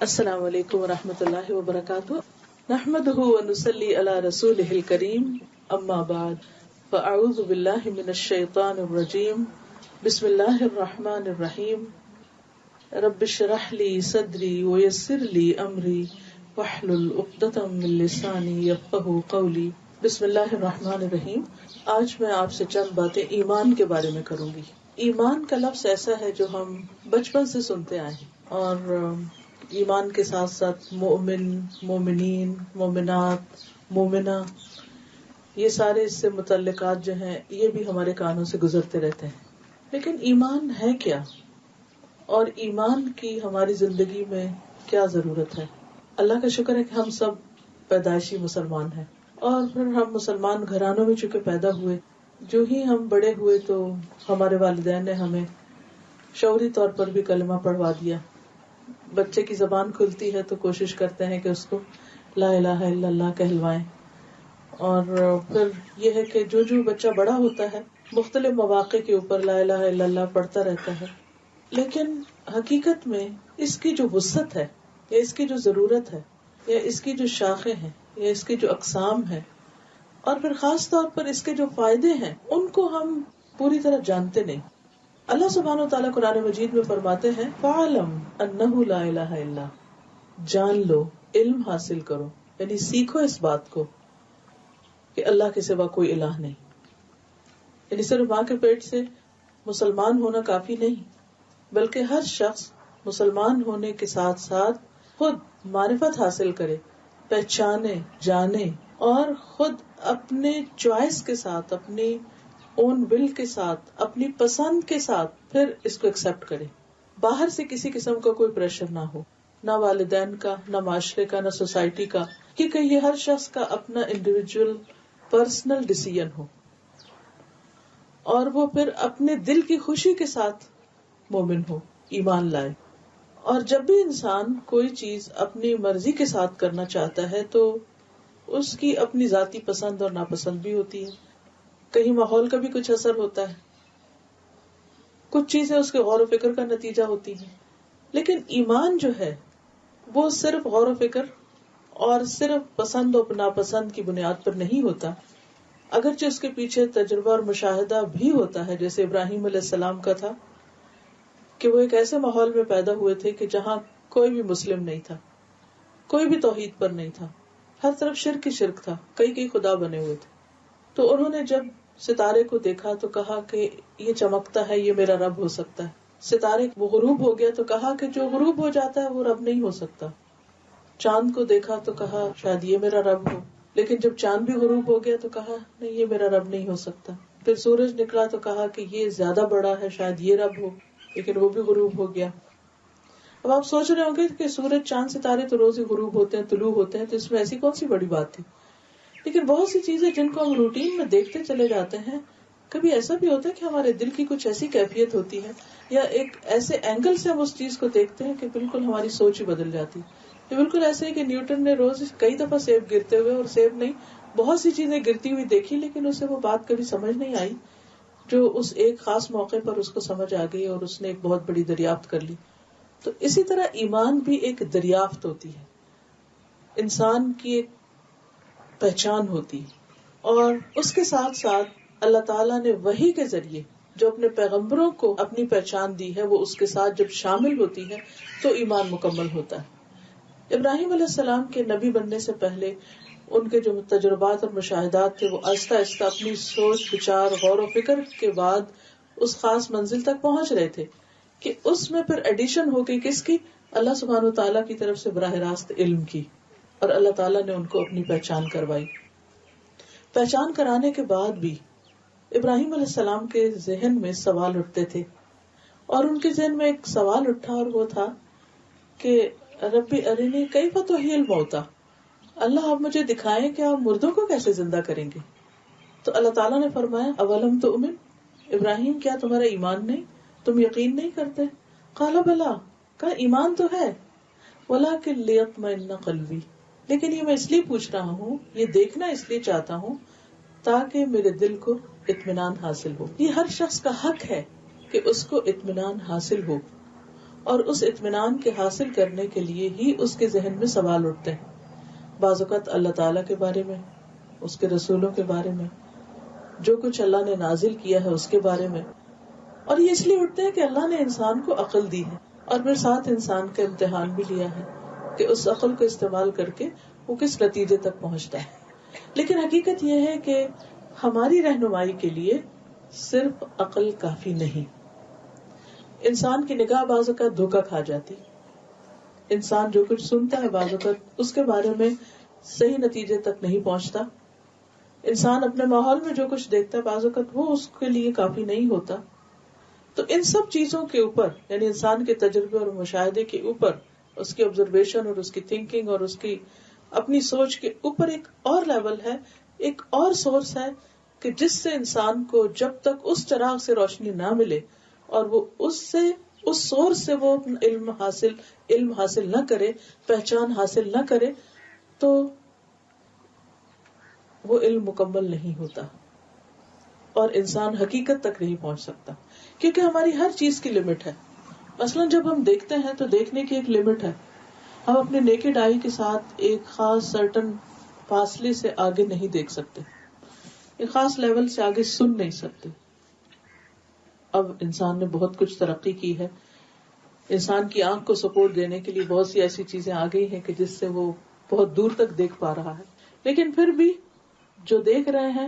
السلام علیکم ورحمۃ اللہ وبرکاتہ. نحمده ونصلی علی رسولہ الکریم. اما بعد فاعوذ باللہ من الشیطان الرجیم. بسم اللہ الرحمن الرحیم. رب اشرح لی صدری ویسر لی امری واحلل عقدۃ من لسانی یفقہوا قولی. بسم اللہ الرحمن الرحیم. آج میں آپ سے چند باتیں ایمان کے بارے میں کروں گی. ایمان کا لفظ ایسا ہے جو ہم بچپن سے سنتے آئے ہیں، اور ایمان کے ساتھ ساتھ مومن، مومنین، مومنات، مومنہ، یہ سارے اس سے متعلقات جو ہیں یہ بھی ہمارے کانوں سے گزرتے رہتے ہیں. لیکن ایمان ہے کیا، اور ایمان کی ہماری زندگی میں کیا ضرورت ہے؟ اللہ کا شکر ہے کہ ہم سب پیدائشی مسلمان ہیں، اور پھر ہم مسلمان گھرانوں میں چونکہ پیدا ہوئے، جو ہی ہم بڑے ہوئے تو ہمارے والدین نے ہمیں شعوری طور پر بھی کلمہ پڑھوا دیا. بچے کی زبان کھلتی ہے تو کوشش کرتے ہیں کہ اس کو لا الہ الا اللہ کہلوائیں. اور پھر یہ ہے کہ جو بچہ بڑا ہوتا ہے مختلف مواقع کے اوپر لا الہ الا اللہ پڑھتا رہتا ہے. لیکن حقیقت میں اس کی جو وسعت ہے، یا اس کی جو ضرورت ہے، یا اس کی جو شاخیں ہیں، یا اس کی جو اقسام ہیں، اور پھر خاص طور پر اس کے جو فائدے ہیں، ان کو ہم پوری طرح جانتے نہیں. اللہ سبحانہ وتعالیٰ قرآن مجید میں فرماتے ہیں فَعَلَمْ أَنَّهُ لَا إِلَهَ إِلَّا، جان لو، علم حاصل کرو، یعنی سیکھو اس بات کو کہ اللہ کے سوا کوئی الہ نہیں. یعنی صرف ماں کے پیٹ سے مسلمان ہونا کافی نہیں، بلکہ ہر شخص مسلمان ہونے کے ساتھ ساتھ خود معرفت حاصل کرے، پہچانے، جانے، اور خود اپنے چوائس کے ساتھ، اپنی اون ول کے ساتھ، اپنی پسند کے ساتھ پھر اس کو ایکسپٹ کرے. باہر سے کسی قسم کا کوئی پریشر نہ ہو، نہ والدین کا، نہ معاشرے کا، نہ سوسائٹی کا، کیونکہ یہ ہر شخص کا اپنا انڈیویجول پرسنل ڈیسیژن ہو، اور وہ پھر اپنے دل کی خوشی کے ساتھ مومن ہو، ایمان لائے. اور جب بھی انسان کوئی چیز اپنی مرضی کے ساتھ کرنا چاہتا ہے تو اس کی اپنی ذاتی پسند اور ناپسند بھی ہوتی ہے. کہیں ماحول کا بھی کچھ اثر ہوتا ہے، کچھ چیزیں اس کے غور و فکر کا نتیجہ ہوتی ہیں. لیکن ایمان جو ہے وہ صرف غور و فکر اور صرف پسند و ناپسند کی بنیاد پر نہیں ہوتا، اگرچہ اس کے پیچھے تجربہ اور مشاہدہ بھی ہوتا ہے. جیسے ابراہیم علیہ السلام کا تھا کہ وہ ایک ایسے ماحول میں پیدا ہوئے تھے کہ جہاں کوئی بھی مسلم نہیں تھا، کوئی بھی توحید پر نہیں تھا، ہر طرف شرک ہی شرک تھا، کئی خدا بنے ہوئے تھے. تو انہوں نے جب ستارے کو دیکھا تو کہا کہ یہ چمکتا ہے، یہ میرا رب ہو سکتا ہے. ستارے وہ غروب ہو گیا تو کہا کہ جو غروب ہو جاتا ہے وہ رب نہیں ہو سکتا. چاند کو دیکھا تو کہا شاید یہ میرا رب ہو، لیکن جب چاند بھی غروب ہو گیا تو کہا نہیں، یہ میرا رب نہیں ہو سکتا. پھر سورج نکلا تو کہا کہ یہ زیادہ بڑا ہے، شاید یہ رب ہو، لیکن وہ بھی غروب ہو گیا. اب آپ سوچ رہے ہوں گے کہ سورج، چاند، ستارے تو روز ہی غروب ہوتے ہیں، طلوع ہوتے ہیں، تو اس میں ایسی کون سی بڑی بات تھی؟ لیکن بہت سی چیزیں جن کو ہم روٹین میں دیکھتے چلے جاتے ہیں، کبھی ایسا بھی ہوتا ہے کہ ہمارے دل کی کچھ ایسی کیفیت ہوتی ہے، یا ایک ایسے اینگل سے ہم اس چیز کو دیکھتے ہیں کہ بالکل ہماری سوچ ہی بدل جاتی. یہ بالکل ایسے ہی کہ نیوٹن نے روز کئی دفعہ سیب گرتے ہوئے، اور سیب نہیں، بہت سی چیزیں گرتی ہوئی دیکھی، لیکن اسے وہ بات کبھی سمجھ نہیں آئی جو اس ایک خاص موقع پر اس کو سمجھ آ گئی، اور اس نے ایک بہت بڑی دریافت کر لی. تو اسی طرح ایمان بھی ایک دریافت ہوتی ہے، انسان کی ایک پہچان ہوتی ہے. اور اس کے ساتھ ساتھ اللہ تعالیٰ نے وحی کے ذریعے جو اپنے پیغمبروں کو اپنی پہچان دی ہے، وہ اس کے ساتھ جب شامل ہوتی ہے تو ایمان مکمل ہوتا ہے. ابراہیم علیہ السلام کے نبی بننے سے پہلے ان کے جو تجربات اور مشاہدات تھے، وہ آہستہ آہستہ اپنی سوچ، وچار، غور و فکر کے بعد اس خاص منزل تک پہنچ رہے تھے کہ اس میں پھر ایڈیشن ہو گئی کس کی؟ اللہ سبحانہ وتعالیٰ کی طرف سے براہ راست علم کی، اور اللہ تعالیٰ نے ان کو اپنی پہچان کروائی. پہچان کرانے کے بعد بھی ابراہیم علیہ السلام کے ذہن میں سوال اٹھتے تھے، اور ان کے ذہن میں ایک سوال اٹھا، اور وہ تھا کہ ربی ارنی کیف تحیی الموتی، اللہ آپ مجھے دکھائیں کہ آپ مردوں کو کیسے زندہ کریں گے. تو اللہ تعالیٰ نے فرمایا اولم تؤمن، ابراہیم کیا تمہارا ایمان نہیں، تم یقین نہیں کرتے؟ قال بلا، کہا ایمان تو ہے، ولکن لیطمئن قلبی، لیکن یہ میں اس لیے پوچھ رہا ہوں، یہ دیکھنا اس لیے چاہتا ہوں تاکہ میرے دل کو اطمینان حاصل ہو. یہ ہر شخص کا حق ہے کہ اس کو اطمینان حاصل ہو، اور اس اطمینان کے حاصل کرنے کے لیے ہی اس کے ذہن میں سوال اٹھتے ہیں. بعض اوقات اللہ تعالیٰ کے بارے میں، اس کے رسولوں کے بارے میں، جو کچھ اللہ نے نازل کیا ہے اس کے بارے میں. اور یہ اس لیے اٹھتے ہیں کہ اللہ نے انسان کو عقل دی ہے اور پھر ساتھ انسان کا امتحان بھی لیا ہے کہ اس عقل کو استعمال کر کے وہ کس نتیجے تک پہنچتا ہے. لیکن حقیقت یہ ہے کہ ہماری رہنمائی کے لیے صرف عقل کافی نہیں. انسان کی نگاہ بعض اوقات دھوکہ کھا جاتی. انسان جو کچھ سنتا ہے بعض اوقات اس کے بارے میں صحیح نتیجے تک نہیں پہنچتا. انسان اپنے ماحول میں جو کچھ دیکھتا ہے بعض اوقات وہ اس کے لیے کافی نہیں ہوتا. تو ان سب چیزوں کے اوپر، یعنی انسان کے تجربے اور مشاہدے کے اوپر، اس کی آبزرویشن اور اس کی تھنکنگ اور اس کی اپنی سوچ کے اوپر ایک اور لیول ہے، ایک اور سورس ہے کہ جس سے انسان کو جب تک اس چراغ سے روشنی نہ ملے اور وہ اس سورس سے وہ علم حاصل نہ کرے، پہچان حاصل نہ کرے، تو وہ علم مکمل نہیں ہوتا اور انسان حقیقت تک نہیں پہنچ سکتا. کیونکہ ہماری ہر چیز کی لمٹ ہے. مثلا جب ہم دیکھتے ہیں تو دیکھنے کی ایک لمٹ ہے. ہم اپنے نیکڈ آئی کے ساتھ ایک خاص سرٹن فاصلے سے آگے نہیں دیکھ سکتے، ایک خاص لیول سے آگے سن نہیں سکتے. اب انسان نے بہت کچھ ترقی کی ہے. انسان کی آنکھ کو سپورٹ دینے کے لیے بہت سی ایسی چیزیں آ گئی ہیں کہ جس سے وہ بہت دور تک دیکھ پا رہا ہے. لیکن پھر بھی جو دیکھ رہے ہیں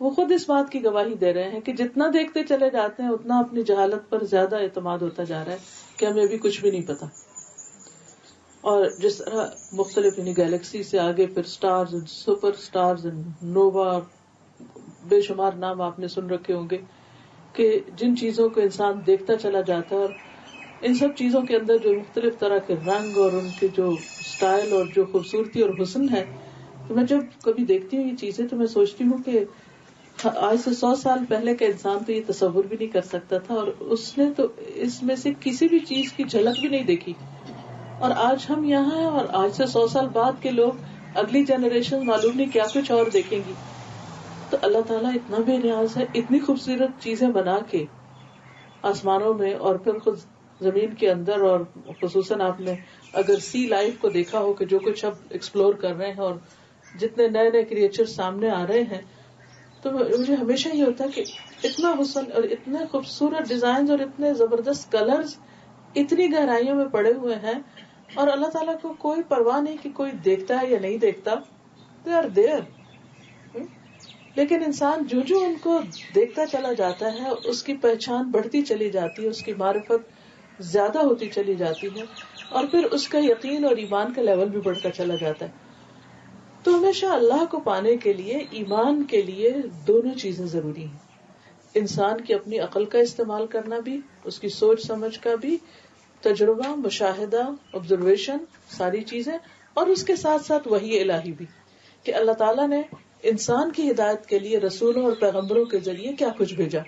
وہ خود اس بات کی گواہی دے رہے ہیں کہ جتنا دیکھتے چلے جاتے ہیں اتنا اپنی جہالت پر زیادہ اعتماد ہوتا جا رہا ہے کہ ہمیں ابھی کچھ بھی نہیں پتا. اور جس طرح مختلف یعنی گیلیکسی سے آگے پھر سٹارز، سپر سٹارز، نووا، بے شمار نام آپ نے سن رکھے ہوں گے کہ جن چیزوں کو انسان دیکھتا چلا جاتا ہے، اور ان سب چیزوں کے اندر جو مختلف طرح کے رنگ اور ان کے جو سٹائل اور جو خوبصورتی اور حسن ہے. تو میں جب کبھی دیکھتی ہوں یہ چیزیں تو میں سوچتی ہوں کہ آج سے 100 سال پہلے کا انسان تو یہ تصور بھی نہیں کر سکتا تھا، اور اس نے تو اس میں سے کسی بھی چیز کی جھلک بھی نہیں دیکھی. اور آج ہم یہاں ہیں اور آج سے 100 سال بعد کے لوگ، اگلی جنریشن معلوم نہیں کیا کچھ اور دیکھیں گی. تو اللہ تعالیٰ اتنا بے نیاز ہے، اتنی خوبصورت چیزیں بنا کے آسمانوں میں اور پھر خود زمین کے اندر، اور خصوصاً آپ نے اگر سی لائف کو دیکھا ہو کہ جو کچھ اب ایکسپلور کر رہے ہیں اور جتنے نئے نئے کریچر سامنے آ رہے ہیں، تو مجھے ہمیشہ یہ ہوتا ہے کہ اتنا حسن اور اتنے خوبصورت ڈیزائنز اور اتنے زبردست کلرز اتنی گہرائیوں میں پڑے ہوئے ہیں، اور اللہ تعالیٰ کو کوئی پرواہ نہیں کہ کوئی دیکھتا ہے یا نہیں دیکھتا. They are there. لیکن انسان جو جو ان کو دیکھتا چلا جاتا ہے اس کی پہچان بڑھتی چلی جاتی ہے، اس کی معرفت زیادہ ہوتی چلی جاتی ہے، اور پھر اس کا یقین اور ایمان کا لیول بھی بڑھتا چلا جاتا ہے. تو ہمیشہ اللہ کو پانے کے لیے، ایمان کے لیے دونوں چیزیں ضروری ہیں. انسان کی اپنی عقل کا استعمال کرنا بھی، اس کی سوچ سمجھ کا بھی، تجربہ، مشاہدہ، آبزرویشن، ساری چیزیں، اور اس کے ساتھ ساتھ وحی الہی بھی کہ اللہ تعالیٰ نے انسان کی ہدایت کے لیے رسولوں اور پیغمبروں کے ذریعے کیا کچھ بھیجا.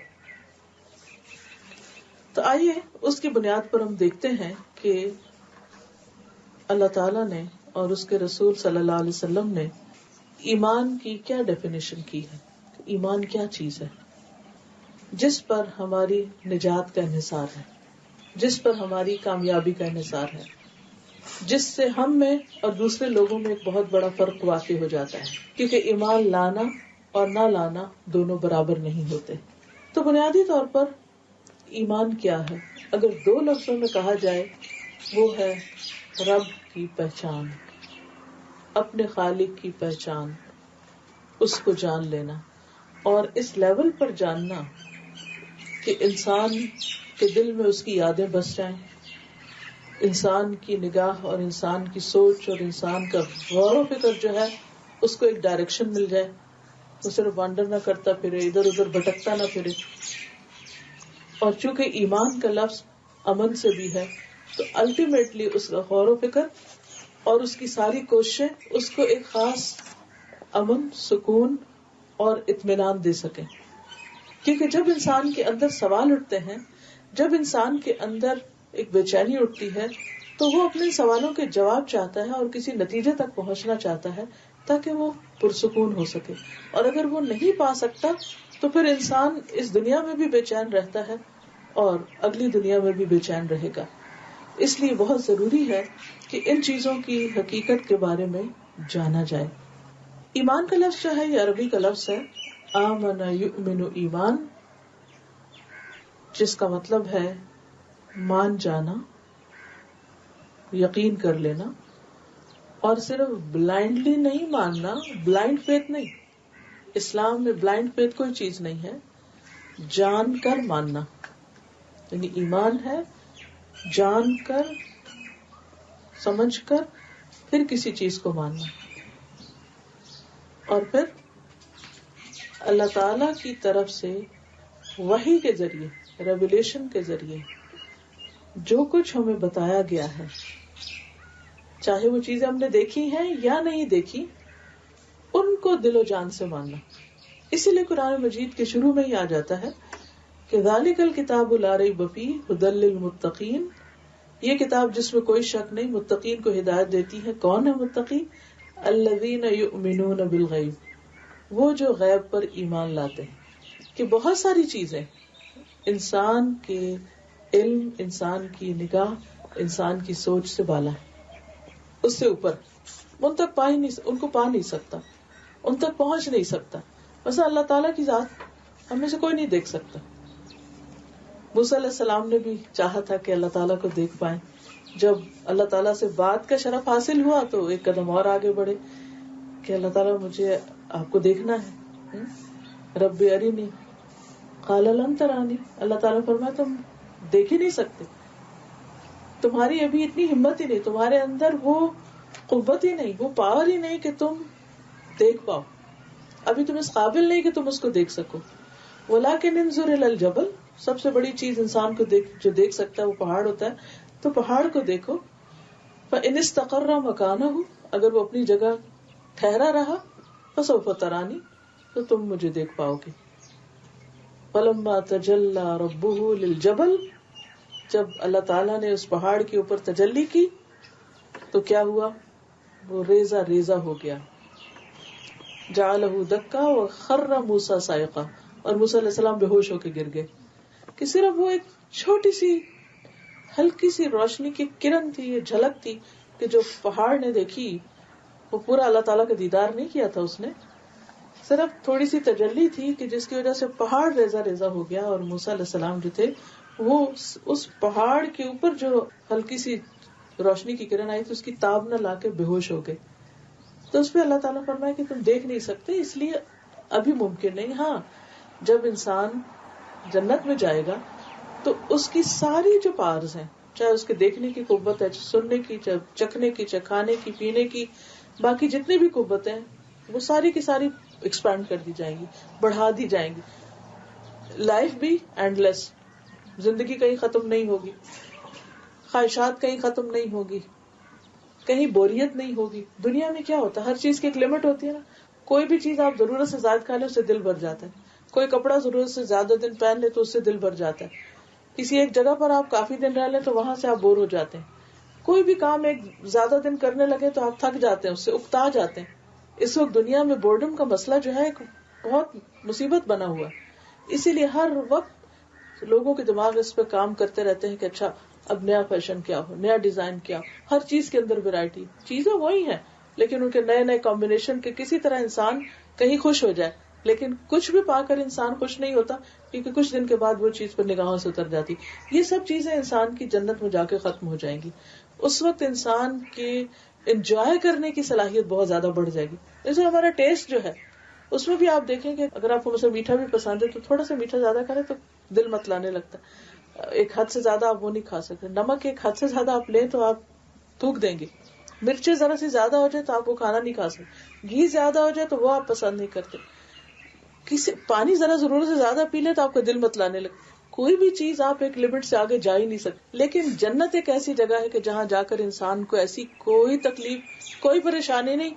تو آئیے اس کی بنیاد پر ہم دیکھتے ہیں کہ اللہ تعالیٰ نے اور اس کے رسول صلی اللہ علیہ وسلم نے ایمان کی کیا ڈیفینیشن کی ہے. ایمان کیا چیز ہے جس پر ہماری نجات کا انحصار ہے، جس پر ہماری کامیابی کا انحصار ہے، جس سے ہم میں اور دوسرے لوگوں میں ایک بہت بڑا فرق واقع ہو جاتا ہے. کیونکہ ایمان لانا اور نہ لانا دونوں برابر نہیں ہوتے. تو بنیادی طور پر ایمان کیا ہے اگر دو لفظوں میں کہا جائے، وہ ہے رب کی پہچان، اپنے خالق کی پہچان، اس کو جان لینا، اور اس لیول پر جاننا کہ انسان کے دل میں اس کی یادیں بس جائیں، انسان کی نگاہ اور انسان کی سوچ اور انسان کا غور و فکر جو ہے اس کو ایک ڈائریکشن مل جائے، وہ صرف وانڈر نہ کرتا پھرے، ادھر ادھر بھٹکتا نہ پھرے. اور چونکہ ایمان کا لفظ امن سے بھی ہے، تو الٹیمیٹلی اس کا غور و فکر اور اس کی ساری کوششیں اس کو ایک خاص امن، سکون اور اطمینان دے سکیں. کیونکہ جب انسان کے اندر سوال اٹھتے ہیں، جب انسان کے اندر ایک بے چینی اٹھتی ہے، تو وہ اپنے سوالوں کے جواب چاہتا ہے اور کسی نتیجے تک پہنچنا چاہتا ہے تاکہ وہ پرسکون ہو سکے. اور اگر وہ نہیں پا سکتا تو پھر انسان اس دنیا میں بھی بے چین رہتا ہے اور اگلی دنیا میں بھی بے چین رہے گا. اس لیے بہت ضروری ہے کہ ان چیزوں کی حقیقت کے بارے میں جانا جائے. ایمان کا لفظ جو ہے یہ عربی کا لفظ ہے آمن یؤمن ایمان، جس کا مطلب ہے مان جانا، یقین کر لینا، اور صرف بلائنڈلی نہیں ماننا، بلائنڈ فیتھ نہیں. اسلام میں بلائنڈ فیتھ کوئی چیز نہیں ہے، جان کر ماننا. یعنی ایمان ہے جان کر، سمجھ کر پھر کسی چیز کو ماننا، اور پھر اللہ تعالی کی طرف سے وحی کے ذریعے، ریویلیشن کے ذریعے جو کچھ ہمیں بتایا گیا ہے، چاہے وہ چیزیں ہم نے دیکھی ہیں یا نہیں دیکھی، ان کو دل و جان سے ماننا. اسی لیے قرآن مجید کے شروع میں ہی آ جاتا ہے کہ ذالک الکتاب لا ریب فیہ ھدی للمتقین، یہ کتاب جس میں کوئی شک نہیں، متقین کو ہدایت دیتی ہے. کون ہے متقی؟ الذین یؤمنون بالغیب، وہ جو غیب پر ایمان لاتے ہیں. کہ بہت ساری چیزیں انسان کے علم، انسان کی نگاہ، انسان کی سوچ سے بالا ہے، اس سے اوپر، ان تک ان کو پا نہیں سکتا، ان تک پہنچ نہیں سکتا. مثلا اللہ تعالیٰ کی ذات ہم میں سے کوئی نہیں دیکھ سکتا. موسیٰ علیہ السلام نے بھی چاہا تھا کہ اللہ تعالیٰ کو دیکھ پائیں. جب اللہ تعالیٰ سے بات کا شرف حاصل ہوا تو ایک قدم اور آگے بڑھے کہ اللہ تعالیٰ مجھے آپ کو دیکھنا ہے. رب ارنی قال لن ترانی، اللہ تعالیٰ فرمایا تم دیکھ ہی نہیں سکتے، تمہاری ابھی اتنی ہمت ہی نہیں، تمہارے اندر وہ قوت ہی نہیں، وہ پاور ہی نہیں کہ تم دیکھ پاؤ، ابھی تم اس قابل نہیں کہ تم اس کو دیکھ سکو. ولکن انظر الی الجبل، سب سے بڑی چیز انسان کو جو دیکھ سکتا ہے وہ پہاڑ ہوتا ہے، تو پہاڑ کو دیکھو. فإن استقر مکانہ، اگر وہ اپنی جگہ ٹھہرا رہا، فسوف ترانی، تو تم مجھے دیکھ پاؤ گے. فلما تجلی ربہ للجبل، جب اللہ تعالیٰ نے اس پہاڑ کے اوپر تجلی کی تو کیا ہوا؟ وہ ریزہ ریزہ ہو گیا. جعلہ دکا وخر موسیٰ صاعقہ، اور موسیٰ علیہ السلام بے ہوش ہو کے گر گئے. کہ صرف وہ ایک چھوٹی سی ہلکی سی روشنی کی کرن تھی، یہ جھلک تھی کہ جو پہاڑ نے دیکھی، وہ پورا اللہ تعالیٰ کا دیدار نہیں کیا تھا اس نے، صرف تھوڑی سی تجلی تھی کہ جس کی وجہ سے پہاڑ ریزہ ریزہ ہو گیا. اور موسیٰ علیہ السلام جو تھے وہ اس پہاڑ کے اوپر جو ہلکی سی روشنی کی کرن آئی تھی اس کی تاب نہ لا کے بے ہوش ہو گئے. تو اس پہ اللہ تعالیٰ فرمایا کہ تم دیکھ نہیں سکتے، اس لیے ابھی ممکن نہیں. ہاں جب انسان جنت میں جائے گا تو اس کی ساری جو پارز ہیں، چاہے اس کے دیکھنے کی قوت ہے، سننے کی، چکھنے کی، کھانے کی، پینے کی، باقی جتنی بھی قوتیں وہ ساری کی ساری ایکسپینڈ کر دی جائیں گی، بڑھا دی جائیں گی. لائف بھی اینڈ لیس، زندگی کہیں ختم نہیں ہوگی، خواہشات کہیں ختم نہیں ہوگی، کہیں بوریت نہیں ہوگی. دنیا میں کیا ہوتا ہے، ہر چیز کی ایک لمٹ ہوتی ہے نا. کوئی بھی چیز آپ ضرورت سے زیادہ کھا لیں اس سے دل بھر جاتا ہے، کوئی کپڑا ضرورت سے زیادہ دن پہن لے تو اس سے دل بھر جاتا ہے، کسی ایک جگہ پر آپ کافی دن رہ لیں تو وہاں سے آپ بور ہو جاتے ہیں، کوئی بھی کام ایک زیادہ دن کرنے لگے تو آپ تھک جاتے ہیں، اس سے اکتا جاتے ہیں. اس وقت دنیا میں بورڈم کا مسئلہ جو ہے ایک بہت مصیبت بنا ہوا ہے. اسی لیے ہر وقت لوگوں کے دماغ اس پہ کام کرتے رہتے ہیں کہ اچھا اب نیا فیشن کیا ہو، نیا ڈیزائن کیا ہو. ہر چیز کے اندر ویرائٹی، چیزیں وہی ہیں لیکن ان کے نئے نئے کمبینیشن کے کسی طرح انسان کہیں خوش ہو جائے. لیکن کچھ بھی پا کر انسان خوش نہیں ہوتا، کیونکہ کچھ دن کے بعد وہ چیز پر نگاہوں سے اتر جاتی. یہ سب چیزیں انسان کی جنت میں جا کے ختم ہو جائیں گی. اس وقت انسان کی انجوائے کرنے کی صلاحیت بہت زیادہ بڑھ جائے گی. جیسے ہمارا ٹیسٹ جو ہے اس میں بھی آپ دیکھیں کہ اگر آپ کو مثلا میٹھا بھی پسند ہے تو تھوڑا سا میٹھا زیادہ کریں تو دل مت لانے لگتا ہے. ایک حد سے زیادہ آپ وہ نہیں کھا سکتے. نمک ایک حد سے زیادہ آپ لیں تو آپ تھوک دیں گے. مرچیں ذرا سی زیادہ ہو جائے تو آپ وہ کھانا نہیں کھا سکتے. گھی زیادہ ہو جائے تو وہ آپ پسند نہیں کرتے. پانی ذرا ضرورت سے زیادہ پی لیں تو آپ کا دل مت لانے لگتا. کوئی بھی چیز آپ ایک لمٹ سے آگے جا ہی نہیں سکتے. لیکن جنت ایک ایسی جگہ ہے کہ جہاں جا کر انسان کو ایسی کوئی تکلیف، کوئی پریشانی نہیں.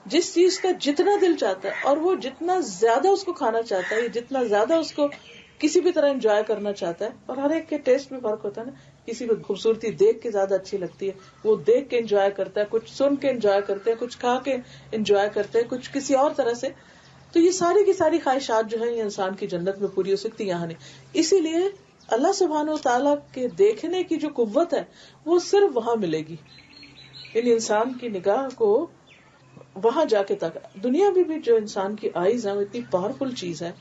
جس چیز کا جتنا دل چاہتا ہے اور وہ جتنا زیادہ اس کو کھانا چاہتا ہے، جتنا زیادہ اس کو کسی بھی طرح انجوائے کرنا چاہتا ہے. اور ہر ایک کے ٹیسٹ میں فرق ہوتا ہے نا. کسی کو خوبصورتی دیکھ کے زیادہ اچھی لگتی ہے، وہ دیکھ کے انجوائے کرتا ہے، کچھ سن کے انجوائے کرتے ہیں، کچھ کھا کے انجوائے کرتے ہیں، کچھ کسی اور طرح سے. تو یہ ساری کی ساری خواہشات جو ہیں یہ انسان کی جنت میں پوری ہو سکتی، یہاں نہیں. اسی لیے اللہ سبحانہ و تعالیٰ کے دیکھنے کی جو قوت ہے وہ صرف وہاں ملے گی. یعنی انسان کی نگاہ کو وہاں جا کے تک. دنیا میں بھی جو انسان کی آئیز ہے وہ اتنی پاورفل چیز ہے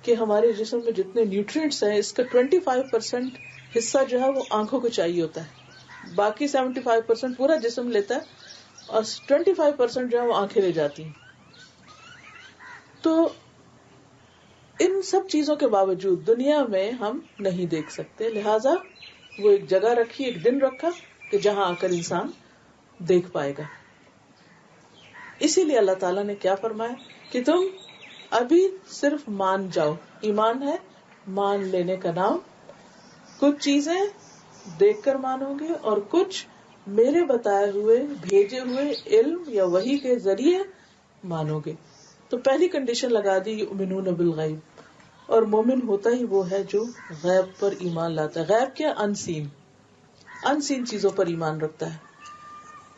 کہ ہمارے جسم میں جتنے نیوٹرینٹس ہیں اس کا 25% حصہ جو ہے وہ آنکھوں کو چاہیے ہوتا ہے. باقی 75% پورا جسم لیتا ہے اور 25% جو ہے وہ آنکھیں لے جاتی ہیں. تو ان سب چیزوں کے باوجود دنیا میں ہم نہیں دیکھ سکتے, لہذا وہ ایک جگہ رکھی, ایک دن رکھا کہ جہاں آ کر انسان دیکھ پائے گا. اسی لیے اللہ تعالیٰ نے کیا فرمایا کہ تم ابھی صرف مان جاؤ. ایمان ہے مان لینے کا نام. کچھ چیزیں دیکھ کر مانو گے اور کچھ میرے بتائے ہوئے بھیجے ہوئے علم یا وحی کے ذریعے مانو گے. تو پہلی کنڈیشن لگا دی یؤمنون بالغیب, اور مومن ہوتا ہی وہ ہے جو غیب پر ایمان لاتا ہے. غیب کیا؟ انسین چیزوں پر ایمان رکھتا ہے.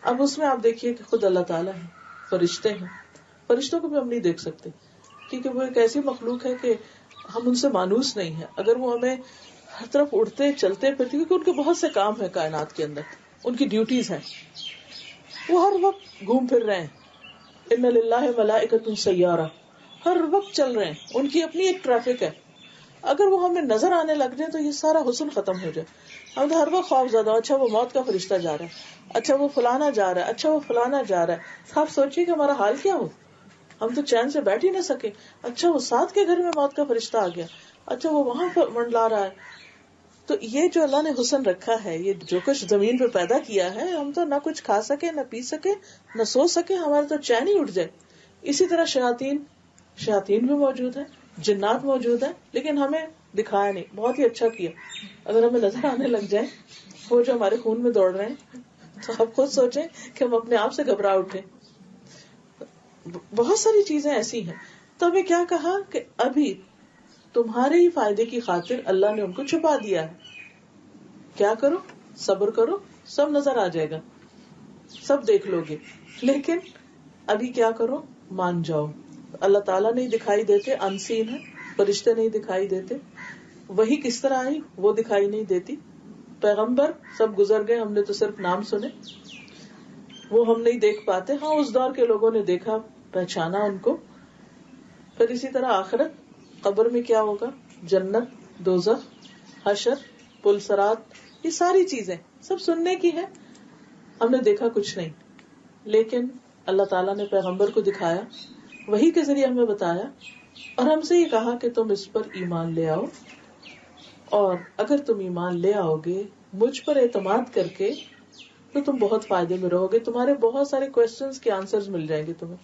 اب اس میں آپ دیکھیے کہ خود اللہ تعالیٰ ہے, فرشتے ہیں, فرشتوں کو بھی ہم نہیں دیکھ سکتے کیونکہ وہ ایک ایسی مخلوق ہے کہ ہم ان سے مانوس نہیں ہیں. اگر وہ ہمیں ہر طرف اڑتے چلتے پھرتے, کیونکہ ان کے بہت سے کام ہیں کائنات کے اندر, ان کی ڈیوٹیز ہیں, وہ ہر وقت گھوم پھر رہے ہیں. ان للہ ملائکۃ سیارہ, ہر وقت چل رہے ہیں, ان کی اپنی ایک ٹریفک ہے. اگر وہ ہمیں نظر آنے لگ جائے تو یہ سارا حسن ختم ہو جائے. ہم تو ہر وقت خوف زدہ, اچھا وہ موت کا فرشتہ جا رہا ہے, اچھا وہ فلانا جا رہا ہے, اچھا وہ فلانا جا رہا ہے. آپ سوچیے کہ ہمارا حال کیا ہو, ہم تو چین سے بیٹھ ہی نہ سکے. اچھا وہ ساتھ کے گھر میں موت کا فرشتہ آ گیا, اچھا وہ وہاں پر منڈلا رہا ہے. تو یہ جو اللہ نے حسن رکھا ہے, یہ جو کچھ زمین پہ پیدا کیا ہے, ہم تو نہ کچھ کھا سکے, نہ پی سکے, نہ سو سکے, ہمارے تو چین ہی اٹھ جائے. اسی طرح شیاطین بھی موجود ہیں, جنات موجود ہیں, لیکن ہمیں دکھایا نہیں. بہت ہی اچھا کیا. اگر ہمیں نظر آنے لگ جائے وہ جو ہمارے خون میں دوڑ رہے ہیں تو آپ خود سوچیں کہ ہم اپنے آپ سے گھبرا اٹھے. بہت ساری چیزیں ایسی ہیں. تو ہمیں کیا کہا کہ ابھی تمہارے ہی فائدے کی خاطر اللہ نے ان کو چھپا دیا ہے. کیا کرو؟ صبر کرو, سب نظر آ جائے گا, سب دیکھ لو گے. لیکن ابھی کیا کرو؟ مان جاؤ. اللہ تعالیٰ نہیں دکھائی دیتے, انسین ہے. فرشتے نہیں دکھائی دیتے, وہی کس طرح آئی وہ دکھائی نہیں دیتی. پیغمبر سب گزر گئے, ہم نے تو صرف نام سنے, وہ ہم نہیں دیکھ پاتے. ہاں اس دور کے لوگوں نے دیکھا, پہچانا ان کو. پھر اسی طرح آخرت, قبر میں کیا ہوگا, جنت, دوزخ, حشر, پل صراط, یہ ساری چیزیں سب سننے کی ہے, ہم نے دیکھا کچھ نہیں. لیکن اللہ تعالیٰ نے پیغمبر کو دکھایا, وحی کے ذریعے ہمیں بتایا, اور ہم سے یہ کہا کہ تم اس پر ایمان لے آؤ, اور اگر تم ایمان لے آؤ گے مجھ پر اعتماد کر کے تو تم بہت فائدے میں رہو گے. تمہارے بہت سارے کوشچنز کے آنسرز مل جائیں گے تمہیں,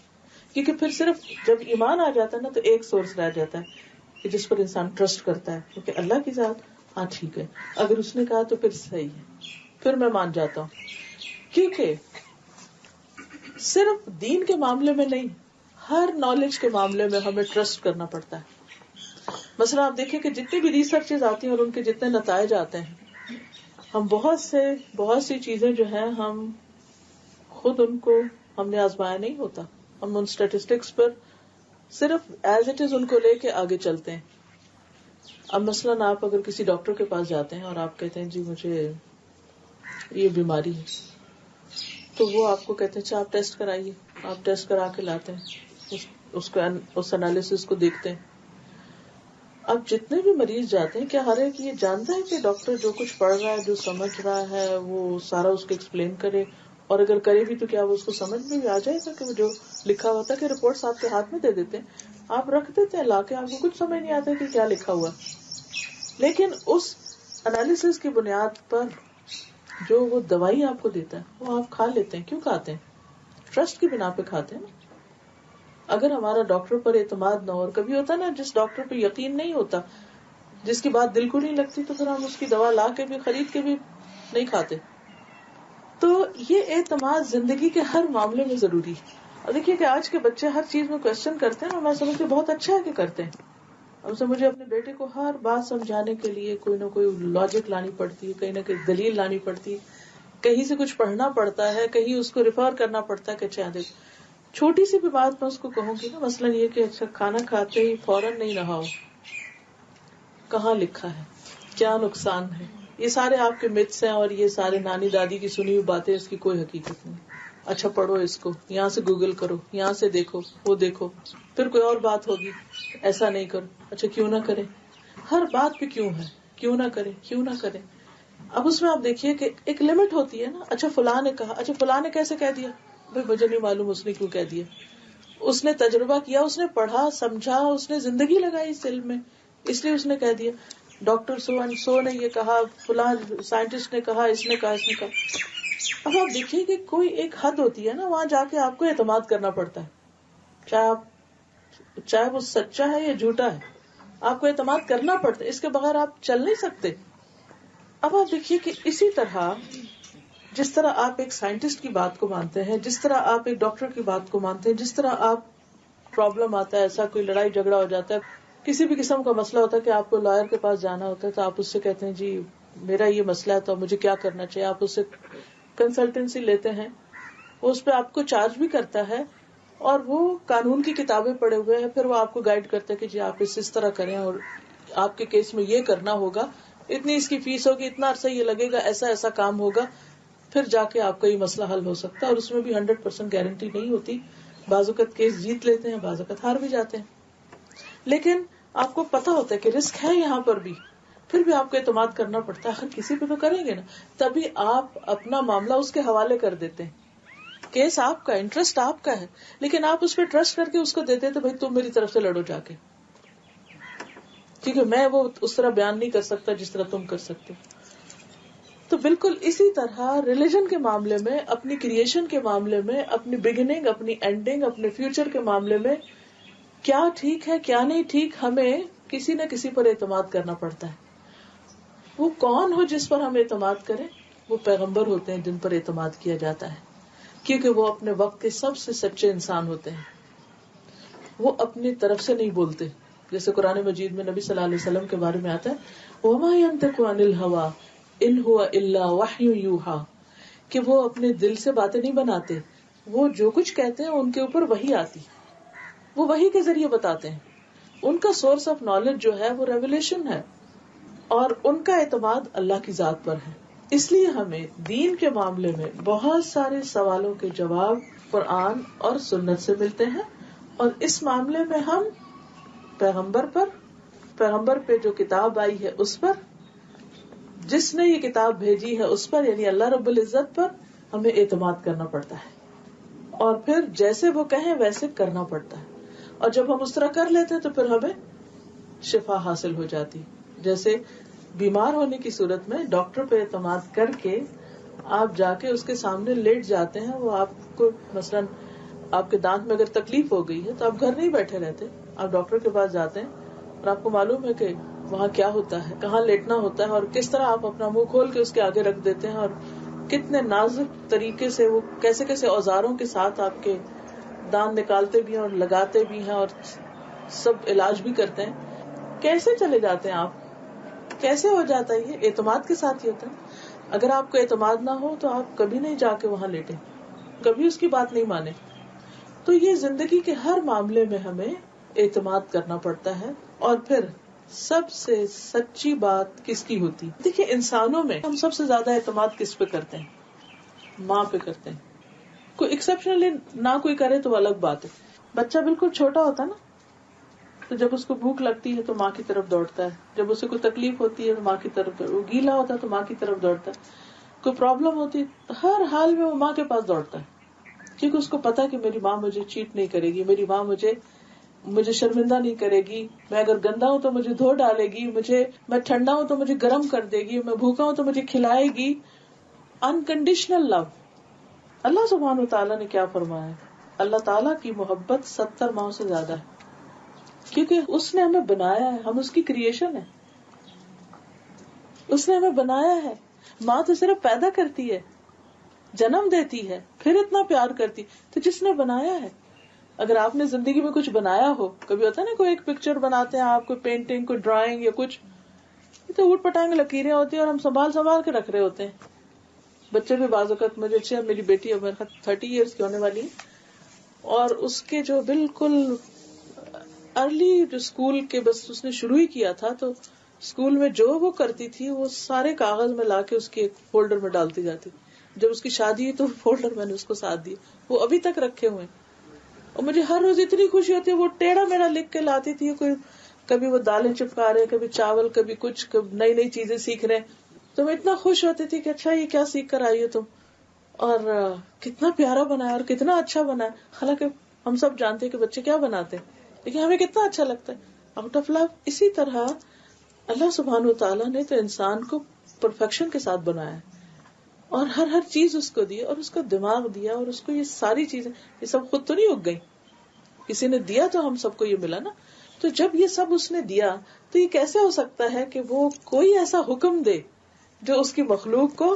کیونکہ پھر صرف جب ایمان آ جاتا ہے نا تو ایک سورس رہ جاتا ہے کہ جس پر انسان ٹرسٹ کرتا ہے, کیونکہ اللہ کی ذات, ہاں ٹھیک ہے, اگر اس نے کہا تو پھر صحیح ہے, پھر میں مان جاتا ہوں. کیونکہ صرف دین کے معاملے میں نہیں, ہر نالج کے معاملے میں ہمیں ٹرسٹ کرنا پڑتا ہے. مثلا آپ دیکھیں کہ جتنی بھی ریسرچز آتی ہیں اور ان کے جتنے نتائج آتے ہیں, ہم بہت سی چیزیں جو ہیں ہم خود ان کو ہم نے آزمایا نہیں ہوتا. ہم ان اسٹیٹسٹکس پر صرف ایز اٹ از ان کو لے کے آگے چلتے ہیں. اب مثلاً آپ اگر کسی ڈاکٹر کے پاس جاتے ہیں اور آپ کہتے ہیں جی مجھے یہ بیماری ہے, تو وہ آپ کو کہتے ہیں اچھا آپ ٹیسٹ کرائیے. آپ ٹیسٹ کرا کے لاتے ہیں, اس انالیسس کو دیکھتے ہیں. اب جتنے بھی مریض جاتے ہیں, کیا ہر ایک یہ جانتا ہے کہ ڈاکٹر جو کچھ پڑھ رہا ہے, جو سمجھ رہا ہے, وہ سارا اس کو ایکسپلین کرے, اور اگر کرے بھی تو کیا وہ اس کو سمجھ میں بھی آ جائے گا کہ وہ جو لکھا ہوتا ہے, کہ رپورٹس آپ کے ہاتھ میں دے دیتے ہیں, آپ رکھ دیتے ہیں لا کے, آپ کو کچھ سمجھ نہیں آتا کہ کیا لکھا ہوا. لیکن اس انالیسس کی بنیاد پر جو وہ دوائی آپ کو دیتا ہے وہ آپ کھا لیتے ہیں. کیوں کھاتے ہیں؟ ٹرسٹ کی بنا پہ کھاتے ہیں نا. اگر ہمارا ڈاکٹر پر اعتماد نہ ہو, اور کبھی ہوتا ہے نا جس ڈاکٹر پہ یقین نہیں ہوتا, جس کی بات دل کو نہیں لگتی, تو پھر ہم اس کی دوا لا کے بھی خرید کے بھی نہیں کھاتے. تو یہ اعتماد زندگی کے ہر معاملے میں ضروری ہے. اور دیکھیے کہ آج کے بچے ہر چیز میں کوشچن کرتے ہیں, اور میں سمجھتی ہوں بہت اچھا ہے کہ کرتے ہیں. اب سے مجھے اپنے بیٹے کو ہر بات سمجھانے کے لیے کوئی نہ کوئی لاجک لانی پڑتی ہے, کہیں نہ کہیں دلیل لانی پڑتی ہے, کہیں سے کچھ پڑھنا پڑتا ہے, کہیں اس کو ریفر کرنا پڑتا ہے کہ اچھا دیکھ. چھوٹی سی بھی بات میں اس کو کہوں گی نا, مثلا یہ کہ اچھا کھانا کھاتے ہی فوراً نہیں نہاؤ, کہاں لکھا ہے؟ کیا نقصان ہے. یہ سارے آپ کے متس ہیں اور یہ سارے نانی دادی کی سنی ہوئی باتیں، اس کی کوئی حقیقت نہیں. اچھا پڑھو اس کو، یہاں سے گوگل کرو، یہاں سے دیکھو، وہ دیکھو، پھر کوئی اور بات ہوگی ایسا نہیں کرو. اچھا کیوں نہ کرے، ہر بات پہ کیوں ہے، کیوں نہ کرے، کیوں نہ کرے. اب اس میں آپ دیکھیے کہ ایک لمٹ ہوتی ہے نا. اچھا فلاں نے کہا، اچھا فلاں نے کیسے کہہ دیا، بھائی مجھے نہیں معلوم اس نے کیوں کہہ دیا. اس نے تجربہ کیا، اس نے پڑھا سمجھا، اس نے زندگی لگائی اس علم میں، اس لیے اس نے کہہ دیا. ڈاکٹر سو اینڈ سو نے یہ کہا، فلاں سائنٹسٹ نے کہا، اس نے کہا، اس نے کہا. اب آپ دیکھیے کہ کوئی ایک حد ہوتی ہے نا، وہاں جا کے آپ کو اعتماد کرنا پڑتا ہے، چاہے وہ سچا ہے یا جھوٹا ہے، آپ کو اعتماد کرنا پڑتا ہے. اس کے بغیر آپ چل نہیں سکتے. اب آپ دیکھیے کہ اسی طرح جس طرح آپ ایک سائنٹسٹ کی بات کو مانتے ہیں، جس طرح آپ ایک ڈاکٹر کی بات کو مانتے ہیں، جس طرح آپ پرابلم آتا ہے، ایسا کوئی لڑائی جھگڑا ہو جاتا ہے، کسی بھی قسم کا مسئلہ ہوتا ہے کہ آپ کو لائر کے پاس جانا ہوتا ہے، تو آپ اس سے کہتے ہیں جی میرا یہ مسئلہ ہے تو مجھے کیا کرنا چاہیے. آپ اس سے کنسلٹنسی لیتے ہیں، وہ اس پہ آپ کو چارج بھی کرتا ہے، اور وہ قانون کی کتابیں پڑھے ہوئے ہیں، پھر وہ آپ کو گائیڈ کرتا ہے کہ جی آپ اس طرح کریں اور آپ کے کیس میں یہ کرنا ہوگا، اتنی اس کی فیس ہوگی، اتنا عرصہ یہ لگے گا، ایسا ایسا کام ہوگا، پھر جا کے آپ کا یہ مسئلہ حل ہو سکتا ہے. اور اس میں بھی 100% گارنٹی نہیں ہوتی، بعض اوقات کیس جیت لیتے ہیں، بعض اوقات ہار بھی جاتے ہیں. لیکن آپ کو پتا ہوتا ہے کہ رسک ہے یہاں پر بھی، پھر بھی آپ کو اعتماد کرنا پڑتا ہے. اگر کسی پہ تو کریں گے نا، تبھی آپ اپنا معاملہ اس کے حوالے کر دیتے ہیں. کیس آپ کا، انٹرسٹ آپ کا ہے، لیکن آپ اس پہ ٹرسٹ کر کے اس کو دیتے تو بھائی تم میری طرف سے لڑو جا کے، کیونکہ میں وہ اس طرح بیان نہیں کر سکتا جس طرح تم کر سکتے. تو بالکل اسی طرح ریلیجن کے معاملے میں، اپنی کریشن کے معاملے میں، اپنی بگننگ، اپنی اینڈنگ، اپنے فیوچر کے معاملے میں کیا ٹھیک ہے کیا نہیں ٹھیک، ہمیں کسی نہ کسی پر اعتماد کرنا پڑتا ہے. وہ کون ہو جس پر ہم اعتماد کریں؟ وہ پیغمبر ہوتے ہیں جن پر اعتماد کیا جاتا ہے، کیونکہ وہ اپنے وقت کے سب سے سچے انسان ہوتے ہیں. وہ اپنی طرف سے نہیں بولتے، جیسے قرآن مجید میں نبی صلی اللہ علیہ وسلم کے بارے میں آتا ہے وَمَا يَنْطِقُ عَنِ الْهَوَىٰ إِنْ هُوَ إِلَّا وَحْيٌ يُوحَىٰ، کہ وہ اپنے دل سے باتیں نہیں بناتے، وہ جو کچھ کہتے ہیں ان کے اوپر وحی آتی، وہ وحی کے ذریعے بتاتے ہیں. ان کا سورس آف نالج جو ہے وہ ریویلیشن ہے، اور ان کا اعتماد اللہ کی ذات پر ہے. اس لیے ہمیں دین کے معاملے میں بہت سارے سوالوں کے جواب قرآن اور سنت سے ملتے ہیں، اور اس معاملے میں ہم پیغمبر پہ جو کتاب آئی ہے اس پر، جس نے یہ کتاب بھیجی ہے اس پر، یعنی اللہ رب العزت پر ہمیں اعتماد کرنا پڑتا ہے، اور پھر جیسے وہ کہیں ویسے کرنا پڑتا ہے. اور جب ہم اس طرح کر لیتے ہیں تو پھر ہمیں شفا حاصل ہو جاتی. جیسے بیمار ہونے کی صورت میں ڈاکٹر پہ اعتماد کر کے آپ جا کے اس کے سامنے لیٹ جاتے ہیں، وہ آپ کو مثلاً آپ کے دانت میں اگر تکلیف ہو گئی ہے تو آپ گھر نہیں بیٹھے رہتے، آپ ڈاکٹر کے پاس جاتے ہیں، اور آپ کو معلوم ہے کہ وہاں کیا ہوتا ہے، کہاں لیٹنا ہوتا ہے، اور کس طرح آپ اپنا منہ کھول کے اس کے آگے رکھ دیتے ہیں، اور کتنے نازک طریقے سے وہ کیسے کیسے اوزاروں کے ساتھ آپ کے دانت نکالتے بھی ہیں اور لگاتے بھی ہیں اور سب علاج بھی کرتے ہیں. کیسے چلے جاتے ہیں آپ، کیسے ہو جاتا ہے؟ یہ اعتماد کے ساتھ ہی ہوتا ہے. اگر آپ کو اعتماد نہ ہو تو آپ کبھی نہیں جا کے وہاں لیٹیں، کبھی اس کی بات نہیں مانے. تو یہ زندگی کے ہر معاملے میں ہمیں اعتماد کرنا پڑتا ہے. اور پھر سب سے سچی بات کس کی ہوتی؟ دیکھیے انسانوں میں ہم سب سے زیادہ اعتماد کس پہ کرتے ہیں؟ ماں پہ کرتے ہیں. کوئی ایکسپشنلی نہ کوئی کرے تو الگ بات ہے. بچہ بالکل چھوٹا ہوتا ہے نا، تو جب اس کو بھوک لگتی ہے تو ماں کی طرف دوڑتا ہے، جب اسے کوئی تکلیف ہوتی ہے تو ماں کی طرف، وہ گیلا ہوتا ہے تو ماں کی طرف دوڑتا ہے، کوئی پرابلم ہوتی ہے ہر حال میں وہ ماں کے پاس دوڑتا ہے، کیونکہ اس کو پتا کہ میری ماں مجھے چیٹ نہیں کرے گی، میری ماں مجھے شرمندہ نہیں کرے گی، میں اگر گندا ہوں تو مجھے دھو ڈالے گی، میں ٹھنڈا ہوں تو مجھے گرم کر دے گی، میں بھوکا ہوں تو مجھے کھلائے گی. انکنڈیشنل لو. اللہ سبحانہ وتعالیٰ نے کیا فرمایا ہے؟ اللہ تعالیٰ کی محبت 70 ماؤں سے زیادہ ہے، کیونکہ اس نے ہمیں بنایا ہے، ہم اس کی کریشن ہے، اس نے ہمیں بنایا ہے. ماں تو صرف پیدا کرتی ہے، جنم دیتی ہے، پھر اتنا پیار کرتی. تو جس نے بنایا ہے، اگر آپ نے زندگی میں کچھ بنایا ہو، کبھی ہوتا ہے نا کوئی ایک پکچر بناتے ہیں آپ، کوئی پینٹنگ، کوئی ڈرائنگ یا کچھ، یہ تو اوٹ پٹانگ لکیریں ہوتی ہیں اور ہم سنبھال کے رکھ رہے ہوتے ہیں. بچے بھی بعض اوقات، مجھے اچھا، میری بیٹی اب 30 ایئرس کی ہونے والی ہے، اور اس کے جو بالکل ارلی جو اسکول کے بس اس نے شروع ہی کیا تھا، تو اسکول میں جو وہ کرتی تھی وہ سارے کاغذ میں لا کے اس کے ایک فولڈر میں ڈالتی جاتی. جب اس کی شادی ہوئی تو فولڈر میں نے اس کو ساتھ دی, وہ ابھی تک رکھے ہوئے. اور مجھے ہر روز اتنی خوشی ہوتی ہے, وہ ٹیڑھا میڑا لکھ کے لاتی تھی, کوئی کبھی وہ دالیں چپکا رہے, کبھی چاول, کبھی کچھ, کبھی نئی نئی چیزیں سیکھ رہے. تو میں اتنا خوش ہوتی تھی کہ اچھا یہ کیا سیکھ کر آئی ہو تم, اور کتنا پیارا بنایا اور کتنا اچھا بنایا. حالانکہ ہم سب جانتے ہیں کہ بچے کیا بناتے ہیں, لیکن ہمیں کتنا اچھا لگتا ہے آؤٹ آف لو. اسی طرح اللہ سبحانہ و تعالیٰ نے تو انسان کو پرفیکشن کے ساتھ بنایا اور ہر چیز اس کو دی, اور اس کو دماغ دیا, اور اس کو یہ ساری چیزیں, یہ سب خود تو نہیں اگ گئی, کسی نے دیا تو ہم سب کو یہ ملا نا. تو جب یہ سب اس نے دیا تو یہ کیسے ہو سکتا ہے کہ وہ کوئی ایسا حکم دے جو اس کی مخلوق کو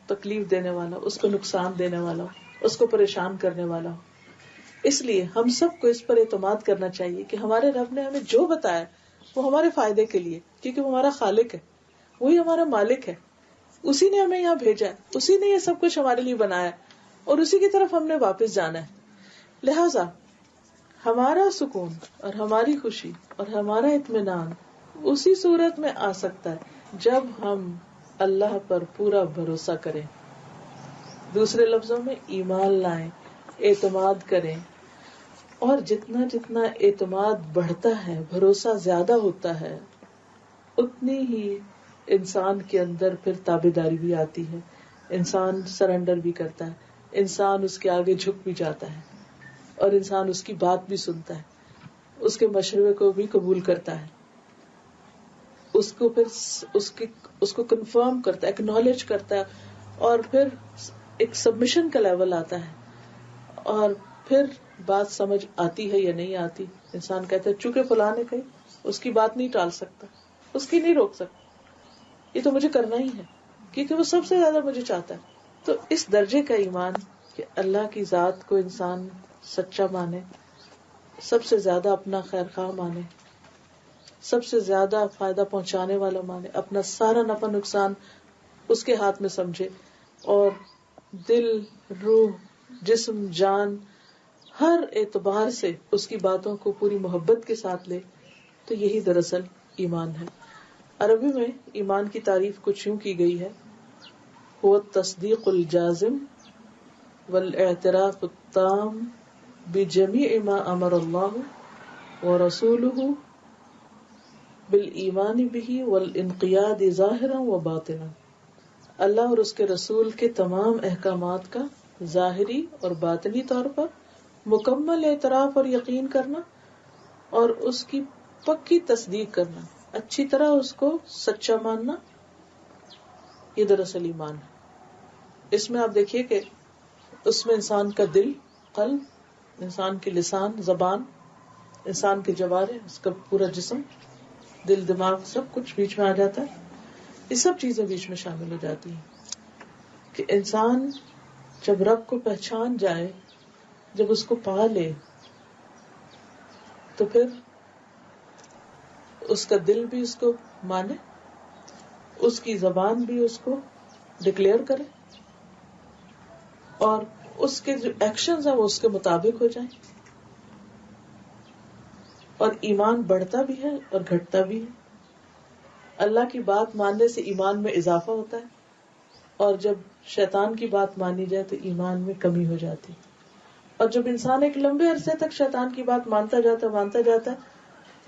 تکلیف دینے والا, اس کو نقصان دینے والا, اس کو پریشان کرنے والا ہو. اس لیے ہم سب کو اس پر اعتماد کرنا چاہیے کہ ہمارے رب نے ہمیں جو بتایا وہ ہمارے فائدے کے لیے, کیونکہ وہ ہمارا خالق ہے, وہی ہمارا مالک ہے, اسی نے ہمیں یہاں بھیجا ہے, اسی نے یہ سب کچھ ہمارے لیے بنایا, اور اسی کی طرف ہم نے واپس جانا ہے. لہذا ہمارا سکون اور ہماری خوشی اور ہمارا اطمینان اسی صورت میں آ سکتا ہے جب ہم اللہ پر پورا بھروسہ کریں. دوسرے لفظوں میں ایمان لائیں, اعتماد کریں, اور جتنا جتنا اعتماد بڑھتا ہے, بھروسہ زیادہ ہوتا ہے, اتنی ہی انسان کے اندر پھر تابعداری بھی آتی ہے, انسان سرنڈر بھی کرتا ہے, انسان اس کے آگے جھک بھی جاتا ہے, اور انسان اس کی بات بھی سنتا ہے, اس کے مشورے کو بھی قبول کرتا ہے, اس کو پھر اس کو کنفرم کرتا ہے, ایکنالج کرتا ہے, اور پھر ایک سبمیشن کا لیول آتا ہے, اور پھر بات سمجھ آتی ہے یا نہیں آتی. انسان کہتا ہے چونکہ فلاں نے کہی, اس کی بات نہیں ٹال سکتا, اس کی نہیں روک سکتا, یہ تو مجھے کرنا ہی ہے کیونکہ وہ سب سے زیادہ مجھے چاہتا ہے. تو اس درجے کا ایمان کہ اللہ کی ذات کو انسان سچا مانے, سب سے زیادہ اپنا خیر خواہ مانے, سب سے زیادہ فائدہ پہنچانے والا مانے, اپنا سارا نفع نقصان اس کے ہاتھ میں سمجھے, اور دل, روح, جسم, جان, ہر اعتبار سے اس کی باتوں کو پوری محبت کے ساتھ لے, تو یہی دراصل ایمان ہے. عربی میں ایمان کی تعریف کچھ یوں کی گئی ہے: هو التصدیق الجازم والاعتراف التام بجمیع ما امر اللہ ورسولہ بالایمان بہ والانقیاد ظاہرا و باطنا. اللہ اور اس کے رسول کے تمام احکامات کا ظاہری اور باطنی طور پر مکمل اعتراف اور یقین کرنا, اور اس کی پکی تصدیق کرنا, اچھی طرح اس کو سچا ماننا, یہ دراصل ایمان ہے. اس میں آپ دیکھیے کہ اس میں انسان کا دل, قلب, انسان کے لسان, زبان, انسان کے جوارے, اس کا پورا جسم, دل, دماغ, سب کچھ بیچ میں آ جاتا ہے. یہ سب چیزیں بیچ میں شامل ہو جاتی ہیں کہ انسان جب رب کو پہچان جائے, جب اس کو پا لے, تو پھر اس کا دل بھی اس کو مانے, اس کی زبان بھی اس کو ڈکلیئر کرے, اور اس کے جو ایکشنز ہیں وہ اس کے مطابق ہو جائیں. اور ایمان بڑھتا بھی ہے اور گھٹتا بھی ہے. اللہ کی بات ماننے سے ایمان میں اضافہ ہوتا ہے, اور جب شیطان کی بات مانی جائے تو ایمان میں کمی ہو جاتی. اور جب انسان ایک لمبے عرصے تک شیطان کی بات مانتا جاتا ہے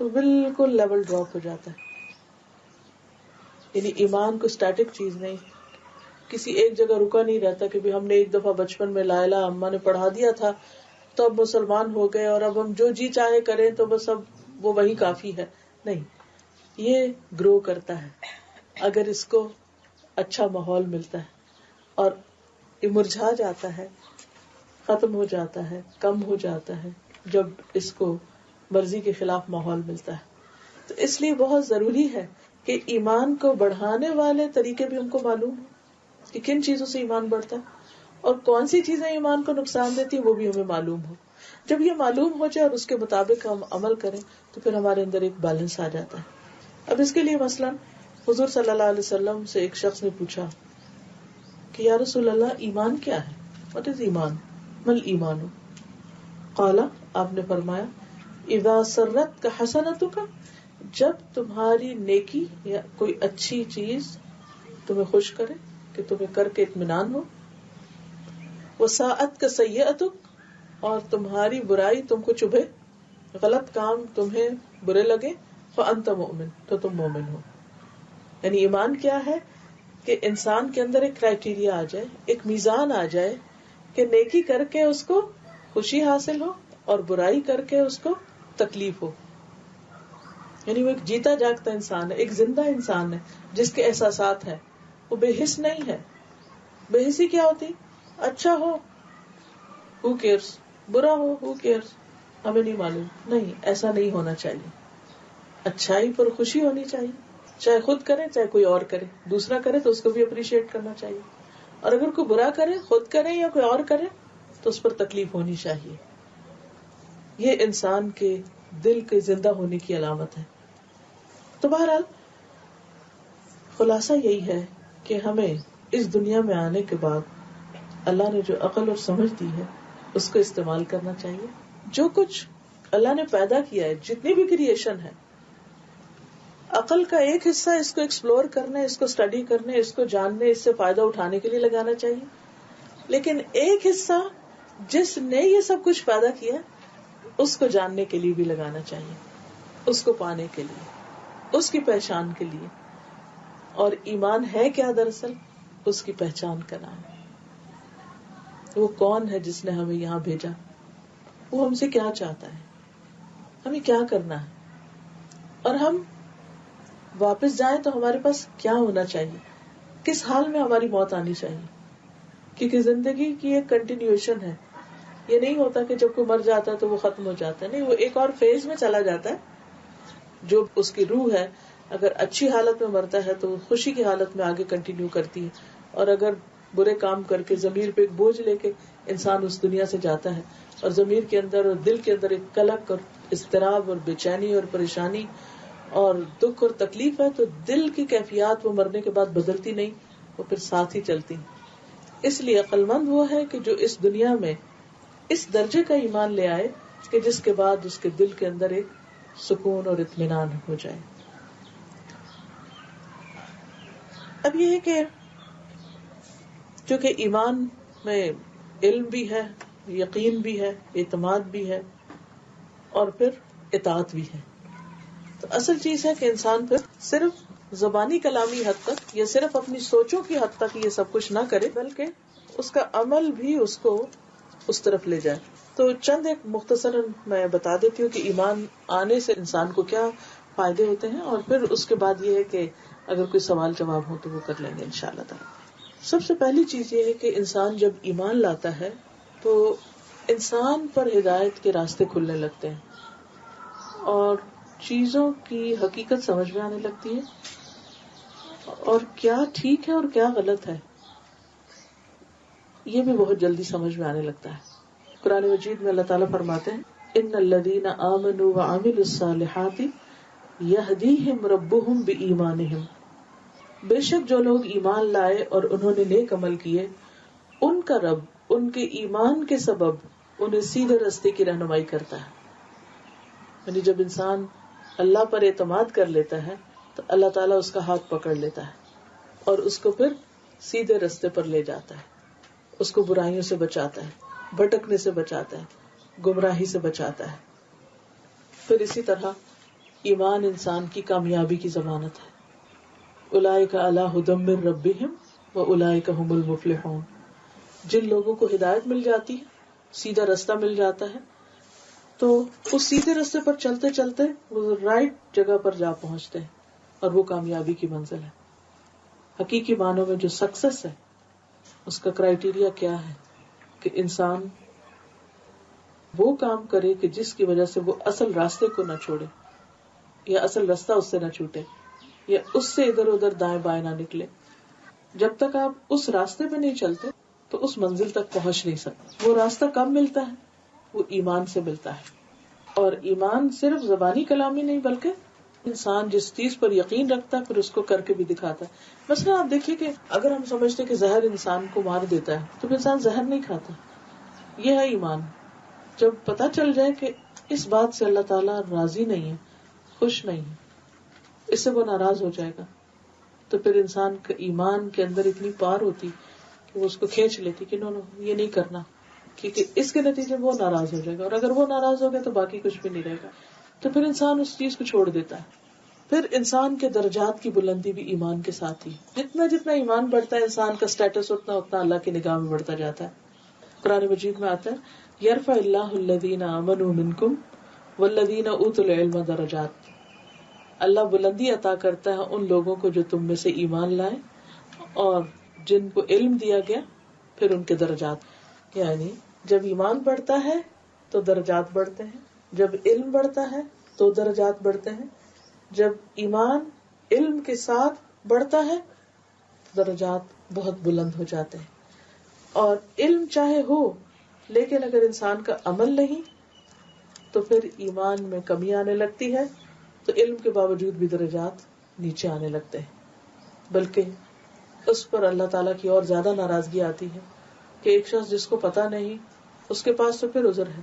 تو بالکل لیول ڈراپ ہو جاتا ہے. یعنی ایمان کو اسٹیٹک چیز نہیں, کسی ایک جگہ رکا نہیں رہتا کہ ہم نے ایک دفعہ بچپن میں لا الہ اماں نے پڑھا دیا تھا تو اب مسلمان ہو گئے, اور اب ہم جو جی چاہے کریں تو بس اب وہ وہی کافی ہے. نہیں, یہ گرو کرتا ہے اگر اس کو اچھا ماحول ملتا ہے, اور یہ مرجھا جاتا ہے, ختم ہو جاتا ہے, کم ہو جاتا ہے جب اس کو مرضی کے خلاف ماحول ملتا ہے. تو اس لیے بہت ضروری ہے کہ ایمان کو بڑھانے والے طریقے بھی ہم کو معلوم ہو کہ کن چیزوں سے ایمان بڑھتا ہے, اور کون سی چیزیں ایمان کو نقصان دیتی وہ بھی ہمیں معلوم ہو. جب یہ معلوم ہو جائے اور اس کے مطابق ہم عمل کریں تو پھر ہمارے اندر ایک بیلنس آ جاتا ہے. اب اس کے لیے مثلاً حضور صلی اللہ علیہ وسلم سے ایک شخص نے پوچھا کہ یا رسول اللہ ایمان کیا ہے, واٹ از ایمان, مل ایمان. قال, آپ نے فرمایا, اذا سرتک حسنتک, جب تمہاری نیکی یا کوئی اچھی چیز تمہیں خوش کرے کہ تمہیں کر کے اطمینان ہو، وساعت کا سیئتک اور تمہاری برائی تم کو چبھے، غلط کام تمہیں برے لگے، فانت مؤمن تو تم مومن ہو. یعنی ایمان کیا ہے کہ انسان کے اندر ایک کرائٹیریا آ جائے، ایک میزان آ جائے کہ نیکی کر کے اس کو خوشی حاصل ہو اور برائی کر کے اس کو تکلیف ہو. یعنی وہ ایک جیتا جاگتا انسان ہے، ایک زندہ انسان ہے جس کے احساسات ہیں، وہ بے حس نہیں ہے. بے حسی کیا ہوتی؟ اچھا ہو who cares، برا ہو who cares، ہمیں نہیں معلوم. نہیں، ایسا نہیں ہونا چاہیے. اچھائی پر خوشی ہونی چاہیے، چاہے خود کرے چاہے کوئی اور کرے. دوسرا کرے تو اس کو بھی اپریشیٹ کرنا چاہیے، اور اگر کوئی برا کرے، خود کرے یا کوئی اور کرے، تو اس پر تکلیف ہونی چاہیے. یہ انسان کے دل کے زندہ ہونے کی علامت ہے. تو بہرحال خلاصہ یہی ہے کہ ہمیں اس دنیا میں آنے کے بعد اللہ نے جو عقل اور سمجھ دی ہے اس کو استعمال کرنا چاہیے. جو کچھ اللہ نے پیدا کیا ہے، جتنی بھی کریشن ہے، عقل کا ایک حصہ اس کو ایکسپلور کرنے، اس کو اسٹڈی کرنے، اس کو جاننے، اس سے فائدہ اٹھانے کے لیے لگانا چاہیے. لیکن ایک حصہ جس نے یہ سب کچھ پیدا کیا اس کو جاننے کے لیے بھی لگانا چاہیے، اس کو پانے کے لیے، اس کی پہچان کے لیے. اور ایمان ہے کیا؟ دراصل اس کی پہچان کا نام ہے. وہ کون ہے جس نے ہمیں یہاں بھیجا، وہ ہم سے کیا چاہتا ہے، ہمیں کیا کرنا ہے، اور ہم واپس جائیں تو ہمارے پاس کیا ہونا چاہیے، کس حال میں ہماری موت آنی چاہیے. کیونکہ زندگی کی ایک کنٹینیوشن ہے. یہ نہیں ہوتا کہ جب کوئی مر جاتا ہے تو وہ ختم ہو جاتا ہے، نہیں، وہ ایک اور فیز میں چلا جاتا ہے. جو اس کی روح ہے اگر اچھی حالت میں مرتا ہے تو وہ خوشی کی حالت میں آگے کنٹینیو کرتی ہے، اور اگر برے کام کر کے ضمیر پہ ایک بوجھ لے کے انسان اس دنیا سے جاتا ہے، اور ضمیر کے اندر اور دل کے اندر ایک قلق اور اضطراب اور بے چینی اور پریشانی اور دکھ اور تکلیف ہے، تو دل کی کیفیات وہ مرنے کے بعد بدلتی نہیں، وہ پھر ساتھ ہی چلتی. اس لیے عقل مند وہ ہے کہ جو اس دنیا میں اس درجے کا ایمان لے آئے کہ جس کے بعد اس کے دل کے اندر ایک سکون اور اطمینان ہو جائے. اب یہ ہے کہ چونکہ ایمان میں علم بھی ہے، یقین بھی ہے، اعتماد بھی ہے، اور پھر اطاعت بھی ہے، تو اصل چیز ہے کہ انسان پھر صرف زبانی کلامی حد تک یا صرف اپنی سوچوں کی حد تک یہ سب کچھ نہ کرے، بلکہ اس کا عمل بھی اس کو اس طرف لے جائے. تو چند ایک مختصر میں بتا دیتی ہوں کہ ایمان آنے سے انسان کو کیا فائدے ہوتے ہیں، اور پھر اس کے بعد یہ ہے کہ اگر کوئی سوال جواب ہو تو وہ کر لیں گے انشاءاللہ تعالی. سب سے پہلی چیز یہ ہے کہ انسان جب ایمان لاتا ہے تو انسان پر ہدایت کے راستے کھلنے لگتے ہیں، اور چیزوں کی حقیقت سمجھ میں آنے لگتی ہے، اور کیا ٹھیک ہے اور کیا غلط ہے یہ بھی بہت جلدی سمجھ میں آنے لگتا ہے. قرآن مجید میں اللہ تعالیٰ فرماتے ہیں ان الذین آمنوا وعملوا الصالحات یہدیہم ربہم بایمانہم، بے شک جو لوگ ایمان لائے اور انہوں نے نیک عمل کیے، ان کا رب ان کے ایمان کے سبب انہیں سیدھے راستے کی رہنمائی کرتا ہے. یعنی جب انسان اللہ پر اعتماد کر لیتا ہے تو اللہ تعالیٰ اس کا ہاتھ پکڑ لیتا ہے اور اس کو پھر سیدھے راستے پر لے جاتا ہے، اس کو برائیوں سے بچاتا ہے، بھٹکنے سے بچاتا ہے، گمراہی سے بچاتا ہے. پھر اسی طرح ایمان انسان کی کامیابی کی ضمانت ہے. اولئک علی ھدی من ربہم واولئک ھم المفلحون، جن لوگوں کو ہدایت مل جاتی ہے، سیدھا راستہ مل جاتا ہے، تو اس سیدھے راستے پر چلتے چلتے وہ رائٹ جگہ پر جا پہنچتے ہیں، اور وہ کامیابی کی منزل ہے. حقیقی معنوں میں جو سکسیس ہے اس کا کرائیٹیریا کیا ہے کہ انسان وہ کام کرے کہ جس کی وجہ سے وہ اصل راستے کو نہ چھوڑے، یا اصل راستہ اس سے نہ چھوٹے، یا اس سے ادھر ادھر دائیں بائیں نہ نکلے. جب تک آپ اس راستے پہ نہیں چلتے تو اس منزل تک پہنچ نہیں سکتے. وہ راستہ کب ملتا ہے؟ وہ ایمان سے ملتا ہے. اور ایمان صرف زبانی کلامی نہیں بلکہ انسان جس چیز پر یقین رکھتا ہے پھر اس کو کر کے بھی دکھاتا ہے. مثلا آپ دیکھیے کہ اگر ہم سمجھتے ہیں کہ زہر انسان کو مار دیتا ہے تو پھر انسان زہر نہیں کھاتا. یہ ہے ایمان. جب پتہ چل جائے کہ اس بات سے اللہ تعالیٰ راضی نہیں ہے، خوش نہیں ہے، اس سے وہ ناراض ہو جائے گا. تو پھر انسان کا ایمان کے اندر اتنی پار ہوتی کہ وہ اس کو کھینچ لیتی کہ نو یہ نہیں کرنا، کیونکہ اس کے نتیجے میں وہ ناراض ہو جائے گا، اور اگر وہ ناراض ہو گیا تو باقی کچھ بھی نہیں رہے گا. تو پھر انسان اس چیز کو چھوڑ دیتا ہے. پھر انسان کے درجات کی بلندی بھی ایمان کے ساتھ ہی، جتنا جتنا ایمان بڑھتا ہے انسان کا اسٹیٹس اتنا اتنا اللہ کی نگاہ میں بڑھتا جاتا ہے. قرآن مجید میں آتا ہے یرفع اللہ الذین آمنوا منکم والذین اوتوا العلم درجات. اللہ بلندی عطا کرتا ہے ان لوگوں کو جو تم میں سے ایمان لائے اور جن کو علم دیا گیا، پھر ان کے درجات. یعنی جب ایمان بڑھتا ہے تو درجات بڑھتے ہیں، جب علم بڑھتا ہے تو درجات بڑھتے ہیں، جب ایمان علم کے ساتھ بڑھتا ہے تو درجات بہت بلند ہو جاتے ہیں. اور علم چاہے ہو لیکن اگر انسان کا عمل نہیں تو پھر ایمان میں کمی آنے لگتی ہے، تو علم کے باوجود بھی درجات نیچے آنے لگتے ہیں. بلکہ اس پر اللہ تعالیٰ کی اور زیادہ ناراضگی آتی ہے کہ ایک شخص جس کو پتا نہیں اس کے پاس تو پھر عذر ہے،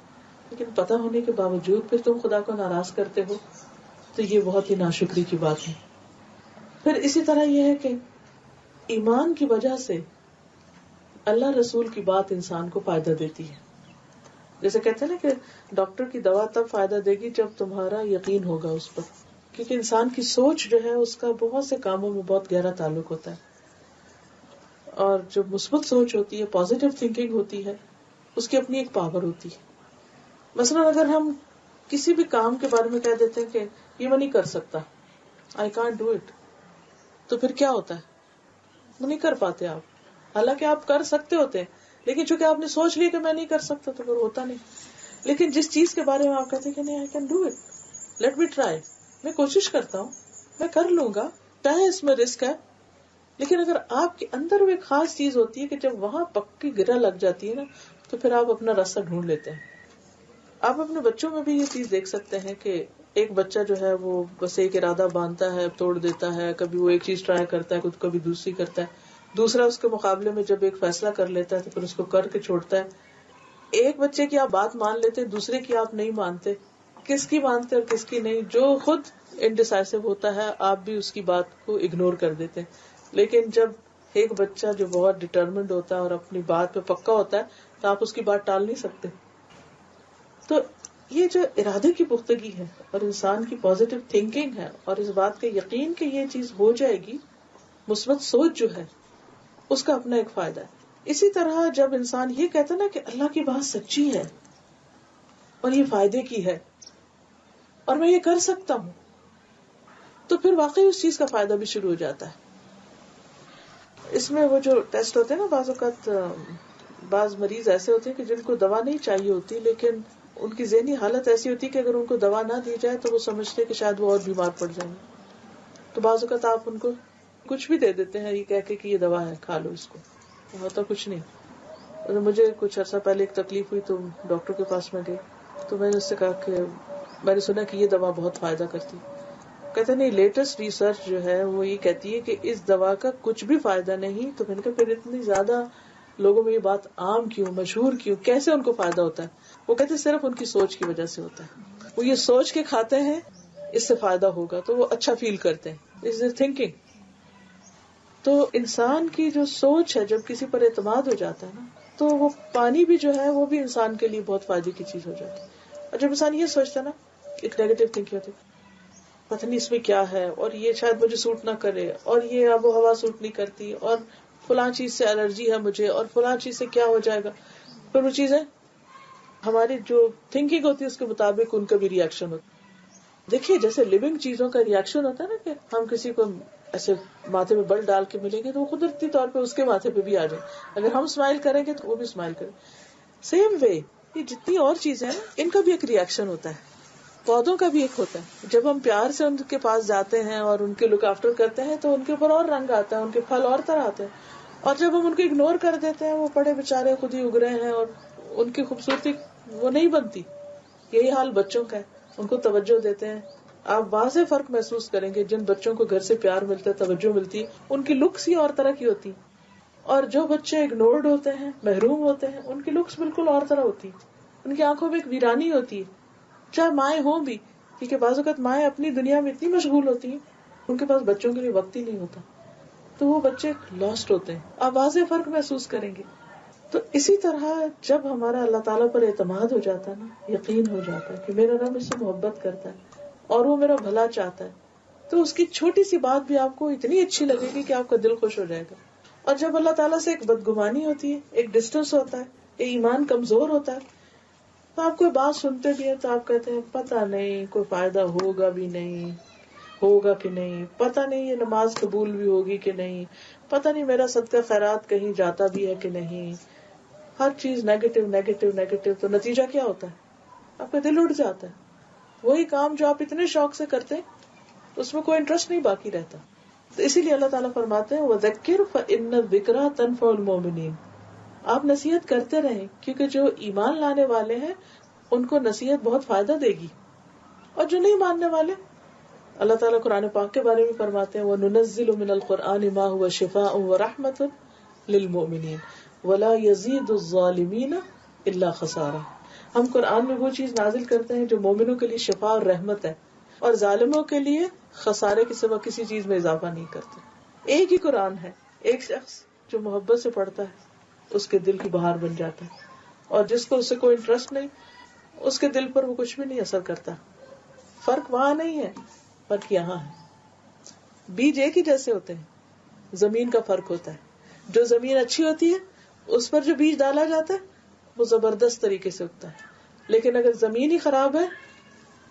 لیکن پتا ہونے کے باوجود پھر تم خدا کو ناراض کرتے ہو، تو یہ بہت ہی ناشکری کی بات ہے. پھر اسی طرح یہ ہے کہ ایمان کی وجہ سے اللہ رسول کی بات انسان کو فائدہ دیتی ہے. جیسے کہتے ہیں نا کہ ڈاکٹر کی دوا تب فائدہ دے گی جب تمہارا یقین ہوگا اس پر، کیونکہ انسان کی سوچ جو ہے اس کا بہت سے کاموں میں بہت گہرا تعلق ہوتا ہے. اور جو مثبت سوچ ہوتی ہے، پازیٹیو تھنکنگ ہوتی ہے، اس کی اپنی ایک پاور ہوتی ہے. مثلا اگر ہم کسی بھی کام کے بارے میں کہہ دیتے ہیں کہ یہ میں نہیں کر سکتا، I can't do it، تو پھر کیا ہوتا ہے؟ وہ نہیں کر پاتے آپ، حالانکہ آپ کر سکتے ہوتے ہیں، لیکن چونکہ آپ نے سوچ لیا کہ میں نہیں کر سکتا تو پھر ہوتا نہیں. لیکن جس چیز کے بارے میں آپ کہتے ہیں کہ نہیں I can do it، let me try، میں کوشش کرتا ہوں، میں کر لوں گا، چاہے اس میں رسک ہے. لیکن اگر آپ کے اندر وہ ایک خاص چیز ہوتی ہے کہ جب وہاں پکی گرہ لگ جاتی ہے نا، تو پھر آپ اپنا راستہ ڈھونڈ لیتے ہیں. آپ اپنے بچوں میں بھی یہ چیز دیکھ سکتے ہیں کہ ایک بچہ جو ہے وہ بس ایک ارادہ باندھتا ہے، توڑ دیتا ہے، کبھی وہ ایک چیز ٹرائی کرتا ہے، کبھی دوسری کرتا ہے، دوسرا اس کے مقابلے میں جب ایک فیصلہ کر لیتا ہے تو پھر اس کو کر کے چھوڑتا ہے. ایک بچے کی آپ بات مان لیتے، دوسرے کی آپ نہیں مانتے. کس کی مانتے اور کس کی نہیں؟ جو خود انڈیسائسو ہوتا ہے آپ بھی اس کی بات کو اگنور کر دیتے. لیکن جب ایک بچہ جو بہت ڈٹرمنڈ ہوتا ہے اور اپنی بات پہ پکا ہوتا ہے تو آپ اس کی بات ٹال نہیں سکتے. تو یہ جو ارادے کی پختگی ہے اور انسان کی پازیٹیو تھنکنگ ہے اور اس بات کا یقین کہ یہ چیز ہو جائے گی، مثبت سوچ جو ہے اس کا اپنا ایک فائدہ ہے. اسی طرح جب انسان یہ کہتا نا کہ اللہ کی بات سچی ہے اور یہ فائدے کی ہے اور میں یہ کر سکتا ہوں، تو پھر واقعی اس چیز کا فائدہ بھی شروع ہو جاتا ہے. اس میں وہ جو ٹیسٹ ہوتے ہیں نا، بعض اوقات بعض مریض ایسے ہوتے ہیں کہ جن کو دوا نہیں چاہیے ہوتی، لیکن ان کی ذہنی حالت ایسی ہوتی ہے کہ اگر ان کو دوا نہ دی جائے تو وہ سمجھتے ہیں کہ شاید وہ اور بیمار پڑ جائیں گے. تو بعض اوقات آپ ان کو کچھ بھی دے دیتے ہیں یہ کہہ کے کہ یہ دوا ہے، کھا لو اس کو، ہوتا کچھ نہیں. مجھے کچھ عرصہ پہلے ایک تکلیف ہوئی تو ڈاکٹر کے پاس میں گئی، تو میں نے اس سے کہا کہ میں نے سنا کہ یہ دوا بہت فائدہ کرتی. کہتے نہیں، لیٹسٹ ریسرچ جو ہے وہ یہ کہتی ہے کہ اس دوا کا کچھ بھی فائدہ نہیں. تو میں نے کہا پھر اتنی زیادہ لوگوں میں یہ بات عام کیوں، مشہور کیوں، کیسے ان کو فائدہ ہوتا ہے؟ وہ کہتے صرف ان کی سوچ کی وجہ سے ہوتا ہے. وہ یہ سوچ کے کھاتے ہیں اس سے فائدہ ہوگا تو وہ اچھا فیل کرتے ہیں، اس از تھنکنگ. تو انسان کی جو سوچ ہے جب کسی پر اعتماد ہو جاتا ہے نا، تو وہ پانی بھی جو ہے وہ بھی انسان کے لیے بہت فائدے کی چیز ہو جاتی ہے. اور جب انسان یہ سوچتا ہے نا، ایک نیگیٹو تھنکنگ ہوتی ہے، پتہ نہیں اس میں کیا ہے، اور یہ شاید مجھے سوٹ نہ کرے، اور یہ آب و ہوا سوٹ نہیں کرتی، اور فلاں چیز سے الرجی ہے مجھے، اور فلاں چیز سے کیا ہو جائے گا. پھر وہ چیزیں ہماری جو تھنکنگ ہوتی ہے اس کے مطابق ان کا بھی ری ایکشن ہوتا ہے. دیکھیے جیسے لیونگ چیزوں کا ری ایکشن ہوتا ہے نا، کہ ہم کسی کو ایسے ماتھے پہ بل ڈال کے ملیں گے تو وہ قدرتی طور پہ اس کے ماتھے پہ بھی آ جائے. اگر ہم اسمائل کریں گے تو وہ بھی اسمائل کرے. سیم وے یہ جتنی اور چیزیں ہیں ان کا بھی ایک ری ایکشن ہوتا ہے، پودوں کا بھی ایک ہوتا ہے. جب ہم پیار سے ان کے پاس جاتے ہیں اور ان کے لک آفٹر کرتے ہیں تو ان کے اوپر اور رنگ آتا ہے، ان کے پھل اور طرح آتے ہیں. اور جب ہم ان کو اگنور کر دیتے ہیں، وہ پڑے بےچارے خود ہی اگ رہے ہیں اور ان کی خوبصورتی وہ نہیں بنتی. یہی حال بچوں کا ہے، ان کو توجہ دیتے ہیں. آپ واضح فرق محسوس کریں گے، جن بچوں کو گھر سے پیار ملتا ہے، توجہ ملتی ہے، ان کی لکس ہی اور طرح کی ہوتی. اور جو بچے اگنورڈ ہوتے ہیں، محروم ہوتے ہیں، ان کی لکس بالکل اور طرح ہوتی. ان کی آنکھوں میں ایک ویرانی ہوتی ہے، چاہے مائیں ہوں بھی، کیونکہ بعض اوقات مائیں اپنی دنیا میں اتنی مشغول ہوتی ہیں ان کے پاس بچوں کے لیے وقت ہی نہیں ہوتا، تو وہ بچے لاسٹ ہوتے ہیں، آپ واضح فرق محسوس کریں گے. تو اسی طرح جب ہمارا اللہ تعالیٰ پر اعتماد ہو جاتا ہے نا، یقین ہو جاتا ہے کہ میرا رب اس سے محبت کرتا ہے اور وہ میرا بھلا چاہتا ہے، تو اس کی چھوٹی سی بات بھی آپ کو اتنی اچھی لگے گی کہ آپ کا دل خوش ہو جائے گا. اور جب اللہ تعالیٰ سے ایک بدگمانی ہوتی ہے، ایک ڈسٹینس ہوتا ہے، ایک ایمان کمزور ہوتا ہے، تو آپ کوئی بات سنتے بھی ہیں تو آپ کہتے ہیں پتہ نہیں کوئی فائدہ ہوگا بھی نہیں، ہوگا کہ نہیں، پتہ نہیں یہ نماز قبول بھی ہوگی کہ نہیں، پتہ نہیں میرا صدقہ خیرات کہیں جاتا بھی ہے کہ نہیں. ہر چیز نیگیٹو نیگیٹو نیگیٹو. تو نتیجہ کیا ہوتا ہے؟ آپ کا دل اٹھ جاتا ہے. وہی کام جو آپ اتنے شوق سے کرتے ہیں اس میں کوئی انٹرسٹ نہیں باقی رہتا. تو اسی لیے اللہ تعالیٰ فرماتے ہیں وَذَكِّرْ فَإِنَّ الذِّكْرَىٰ تَنفَعُ الْمُؤْمِنِينَ. آپ نصیحت کرتے رہیں کیونکہ جو ایمان لانے والے ہیں ان کو نصیحت بہت فائدہ دے گی. اور جو نہیں ماننے والے، اللہ تعالیٰ قرآن پاک کے بارے میں فرماتے ہیں وَنُنَزِّلُ مِنَ الْقُرْآنِ مَا هُوَ شِفَاءٌ وَرَحْمَةٌ لِّلْمُؤْمِنِينَ وَلَا يَزِيدُ الظَّالِمِينَ إِلَّا خَسَارًا. ہم قرآن میں وہ چیز نازل کرتے ہیں جو مومنوں کے لیے شفا اور رحمت ہے، اور ظالموں کے لیے خسارے کے سوا کسی چیز میں اضافہ نہیں کرتے. ایک ہی قرآن ہے، ایک شخص جو محبت سے پڑھتا ہے اس کے دل کی بہار بن جاتا ہے، اور جس کو اس سے کوئی انٹرسٹ نہیں اس کے دل پر وہ کچھ بھی نہیں اثر کرتا. فرق وہاں نہیں ہے، فرق یہاں ہے. بیج ایک ہی جیسے ہوتے ہیں، زمین کا فرق ہوتا ہے. جو زمین اچھی ہوتی ہے اس پر جو بیج ڈالا جاتا ہے وہ زبردست طریقے سے اگتا ہے، لیکن اگر زمین ہی خراب ہے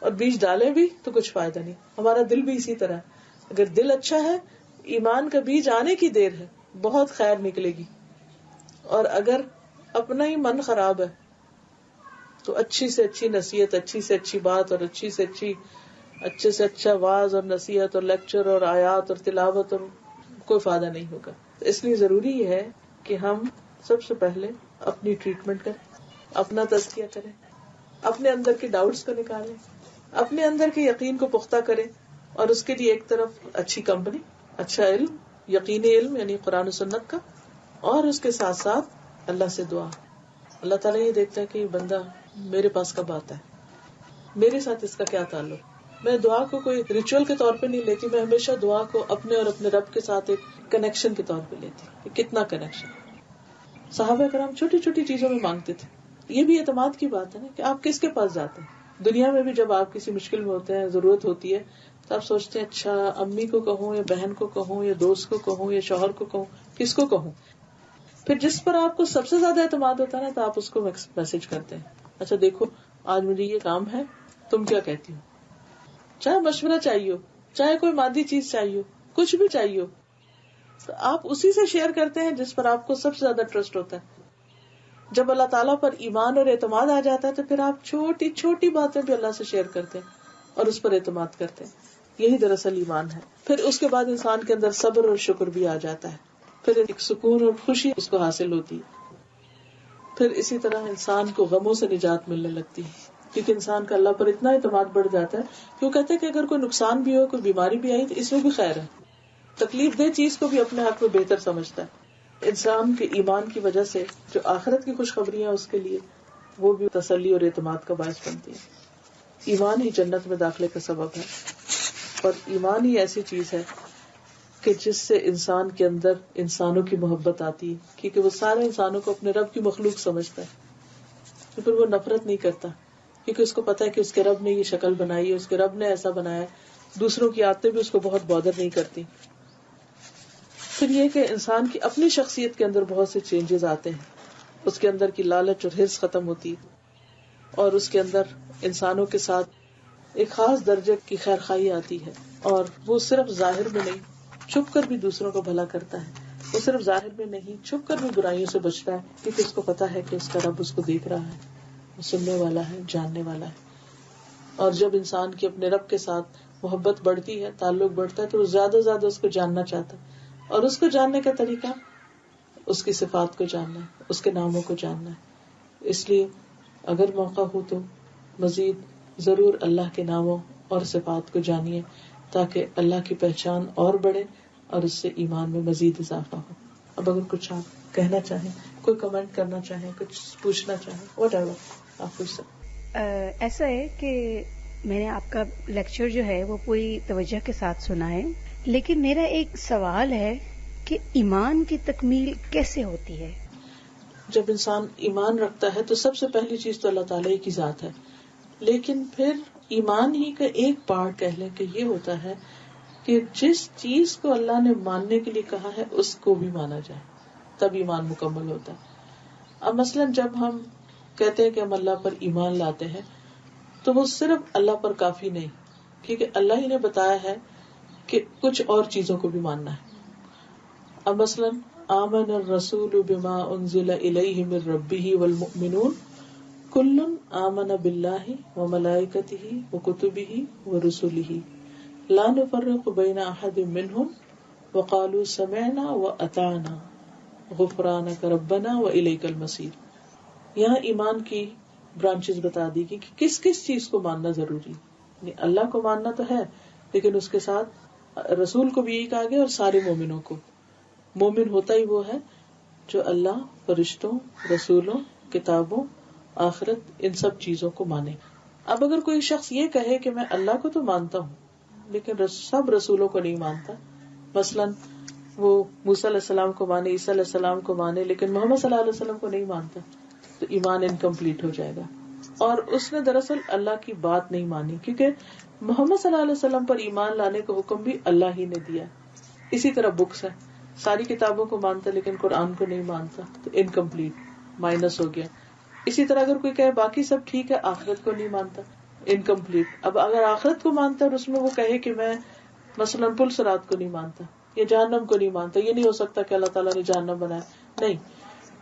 اور بیج ڈالیں بھی تو کچھ فائدہ نہیں. ہمارا دل بھی اسی طرح ہے، اگر دل اچھا ہے ایمان کا بیج آنے کی دیر ہے، بہت خیر نکلے گی. اور اگر اپنا ہی من خراب ہے تو اچھی سے اچھی نصیحت، اچھی سے اچھی بات اور اچھی سے اچھا واعظ اور نصیحت اور لیکچر اور آیات اور تلاوت اور کوئی فائدہ نہیں ہوگا. اس لیے ضروری ہے کہ ہم سب سے پہلے اپنی ٹریٹمنٹ کریں، اپنا تزکیہ کریں، اپنے اندر کے ڈاؤٹس کو نکالیں، اپنے اندر کے یقین کو پختہ کریں. اور اس کے لیے ایک طرف اچھی کمپنی، اچھا علم، یقینی علم یعنی قرآن و سنت کا، اور اس کے ساتھ ساتھ اللہ سے دعا. اللہ تعالیٰ یہ دیکھتا ہے کہ بندہ میرے پاس کب آتا ہے، میرے ساتھ اس کا کیا تعلق. میں دعا کو کوئی ریچول کے طور پہ نہیں لیتی، میں ہمیشہ دعا کو اپنے اور اپنے رب کے ساتھ ایک کنیکشن کے طور پہ لیتی کہ کتنا کنیکشن. صحابہ کرام چھوٹی چھوٹی چیزوں میں مانگتے تھے. یہ بھی اعتماد کی بات ہے نا کہ آپ کس کے پاس جاتے ہیں. دنیا میں بھی جب آپ کسی مشکل میں ہوتے ہیں، ضرورت ہوتی ہے، تو آپ سوچتے ہیں اچھا امی کو کہوں یا بہن کو کہوں یا دوست کو کہوں یا شوہر کو کہوں، کس کو کہوں. پھر جس پر آپ کو سب سے زیادہ اعتماد ہوتا ہے نا تو آپ اس کو میسج کرتے ہیں، اچھا دیکھو آج مجھے یہ کام ہے، تم کیا کہتی ہو. چاہے مشورہ چاہیے ہو، چاہے کوئی مادی چیز چاہیے ہو، کچھ بھی چاہیے ہو، تو آپ اسی سے شیئر کرتے ہیں جس پر آپ کو سب سے زیادہ ٹرسٹ ہوتا ہے. جب اللہ تعالیٰ پر ایمان اور اعتماد آ جاتا ہے تو پھر آپ چھوٹی چھوٹی باتیں بھی اللہ سے شیئر کرتے ہیں اور اس پر اعتماد کرتے ہیں. یہی دراصل ایمان ہے. پھر اس کے بعد انسان کے اندر صبر اور شکر بھی آ جاتا ہے، پھر ایک سکون اور خوشی اس کو حاصل ہوتی ہے. پھر اسی طرح انسان کو غموں سے نجات ملنے لگتی ہے، کیونکہ انسان کا اللہ پر اتنا اعتماد بڑھ جاتا ہے کہ وہ کہتے ہیں کہ اگر کوئی نقصان بھی ہو، کوئی بیماری بھی آئی تو اس میں بھی خیر ہے. تکلیف دہ چیز کو بھی اپنے حق میں بہتر سمجھتا ہے. انسان کے ایمان کی وجہ سے جو آخرت کی خوشخبریاں اس کے لیے وہ بھی تسلی اور اعتماد کا باعث بنتی ہے. ایمان ہی جنت میں داخلے کا سبب ہے، اور ایمان ہی ایسی چیز ہے کہ جس سے انسان کے اندر انسانوں کی محبت آتی ہے، کیونکہ وہ سارے انسانوں کو اپنے رب کی مخلوق سمجھتا ہے. تو پھر وہ نفرت نہیں کرتا، کیونکہ اس کو پتا ہے کہ اس کے رب نے یہ شکل بنائی ہے، اس کے رب نے ایسا بنایا ہے. دوسروں کی عادتیں بھی اس کو بہت بادر نہیں کرتی. پھر یہ کہ انسان کی اپنی شخصیت کے اندر بہت سے چینجز آتے ہیں، اس کے اندر کی لالچ اور حرص ختم ہوتی ہے، اور اس کے اندر انسانوں کے ساتھ ایک خاص درجے کی خیر خواہی آتی ہے. اور وہ صرف ظاہر میں نہیں، چھپ کر بھی دوسروں کو بھلا کرتا ہے. وہ صرف ظاہر میں نہیں، چھپ کر بھی برائیوں سے بچتا ہے، کیونکہ اس کو پتا ہے کہ اس کا رب اس کو دیکھ رہا ہے، وہ سننے والا ہے، جاننے والا ہے. اور جب انسان کی اپنے رب کے ساتھ محبت بڑھتی ہے، تعلق بڑھتا ہے، تو وہ زیادہ سے زیادہ اس کو جاننا چاہتا ہے. اور اس کو جاننے کا طریقہ اس کی صفات کو جاننا ہے، اس کے ناموں کو جاننا ہے. اس لیے اگر موقع ہو تو مزید ضرور اللہ کے ناموں اور صفات کو جانیے، تاکہ اللہ کی پہچان اور بڑھے اور اس سے ایمان میں مزید اضافہ ہو. اب اگر کچھ آپ کہنا چاہیں، کوئی کمنٹ کرنا چاہیں، کچھ پوچھنا چاہیں، واٹ ایور آپ پوچھ سکتے. ایسا ہے کہ میں نے آپ کا لیکچر جو ہے وہ پوری توجہ کے ساتھ سنا ہے، لیکن میرا ایک سوال ہے کہ ایمان کی تکمیل کیسے ہوتی ہے؟ جب انسان ایمان رکھتا ہے تو سب سے پہلی چیز تو اللہ تعالیٰ کی ذات ہے، لیکن پھر ایمان ہی کا ایک پارٹ کہہ لیں کہ یہ ہوتا ہے کہ جس چیز کو اللہ نے ماننے کے لیے کہا ہے اس کو بھی مانا جائے، تب ایمان مکمل ہوتا ہے۔ اب مثلاً جب ہم کہتے ہیں کہ ہم اللہ پر ایمان لاتے ہیں تو وہ صرف اللہ پر کافی نہیں، کیونکہ اللہ ہی نے بتایا ہے کہ کچھ اور چیزوں کو بھی ماننا ہے۔ اب مثلاً آمن الرسول بما انزل الیہ من ربہ والمؤمنون کل آمن باللہ وملائکتہ وکتبہ ورسلہ لا نفرق بین احد منہم وقالوا سمعنا واطعنا غفرانک ربنا والیک المصیر۔ یہاں ایمان کی برانچز بتا دی گئی کہ کس کس چیز کو ماننا ضروری، یعنی اللہ کو ماننا تو ہے لیکن اس کے ساتھ رسول کو بھی یہی کہا گیا اور سارے مومنوں کو۔ مومن ہوتا ہی وہ ہے جو اللہ، فرشتوں، رسولوں، کتابوں، آخرت، ان سب چیزوں کو مانے۔ اب اگر کوئی شخص یہ کہے کہ میں اللہ کو تو مانتا ہوں لیکن سب رسولوں کو نہیں مانتا، مثلاً وہ موسیٰ علیہ السلام کو مانے، عیسیٰ علیہ السلام کو مانے لیکن محمد صلی اللہ علیہ وسلم کو نہیں مانتا، تو ایمان انکمپلیٹ ہو جائے گا، اور اس نے دراصل اللہ کی بات نہیں مانی، کیونکہ محمد صلی اللہ علیہ وسلم پر ایمان لانے کا حکم بھی اللہ ہی نے دیا۔ اسی طرح بکس ہے، ساری کتابوں کو مانتا لیکن قرآن کو نہیں مانتا تو انکمپلیٹ، مائنس ہو گیا۔ اسی طرح اگر کوئی کہے باقی سب ٹھیک ہے، آخرت کو نہیں مانتا، انکمپلیٹ۔ اب اگر آخرت کو مانتا اور اس میں وہ کہے کہ میں مثلاً پل صراط کو نہیں مانتا یا جہنم کو نہیں مانتا، یہ نہیں ہو سکتا کہ اللہ تعالیٰ نے جہنم بنایا، نہیں،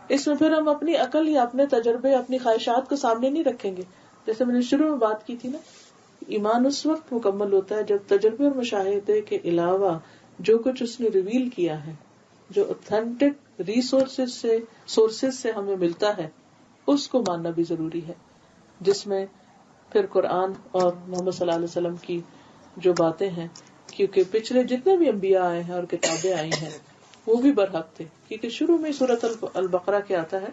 اس میں پھر ہم اپنی عقل یا اپنے تجربے، اپنی خواہشات کو سامنے نہیں رکھیں گے۔ جیسے میں نے شروع میں بات کی تھی نا، ایمان اس وقت مکمل ہوتا ہے جب تجربے اور مشاہدے کے علاوہ جو کچھ اس نے ریویل کیا ہے، جو اوتھینٹک سورسز سے ہمیں ملتا ہے، اس کو ماننا بھی ضروری ہے، جس میں پھر قرآن اور محمد صلی اللہ علیہ وسلم کی جو باتیں ہیں، کیونکہ پچھلے جتنے بھی انبیاء آئے ہیں اور کتابیں آئی ہیں وہ بھی برحق تھے، کیونکہ شروع میں سورۃ البقرہ کیا آتا ہے،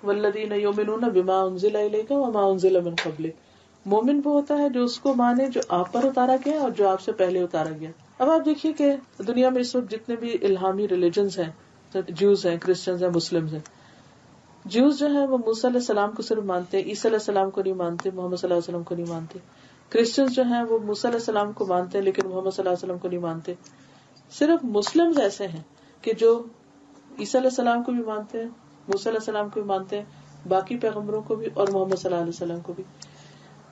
والذین یؤمنون بما انزل الیک وما انزل من قبلک۔ مومن وہ ہوتا ہے جو اس کو مانے جو آپ پر اتارا گیا اور جو آپ سے پہلے اتارا گیا۔ اب آپ دیکھیے کہ دنیا میں اس وقت جتنے بھی الہامی ریلیجنز ہیں، جوز ہیں، کرسچنز ہیں، مسلمز ہیں، جوز جو ہیں وہ موسیٰ علیہ السلام کو صرف مانتے ہیں، عیسیٰ علیہ السلام کو نہیں مانتے، محمد صلی اللہ علیہ وسلم کو نہیں مانتے۔ کرسچنز جو ہیں وہ موسیٰ علیہ السلام کو مانتے ہیں لیکن محمد صلی اللہ علیہ وسلم کو نہیں مانتے۔ صرف مسلمز ایسے ہیں کہ جو عیسیٰ علیہ السلام کو بھی مانتے ہیں، موسیٰ علیہ السلام کو بھی مانتے ہیں، باقی پیغمبروں کو بھی اور محمد صلی اللہ علیہ وسلم کو بھی۔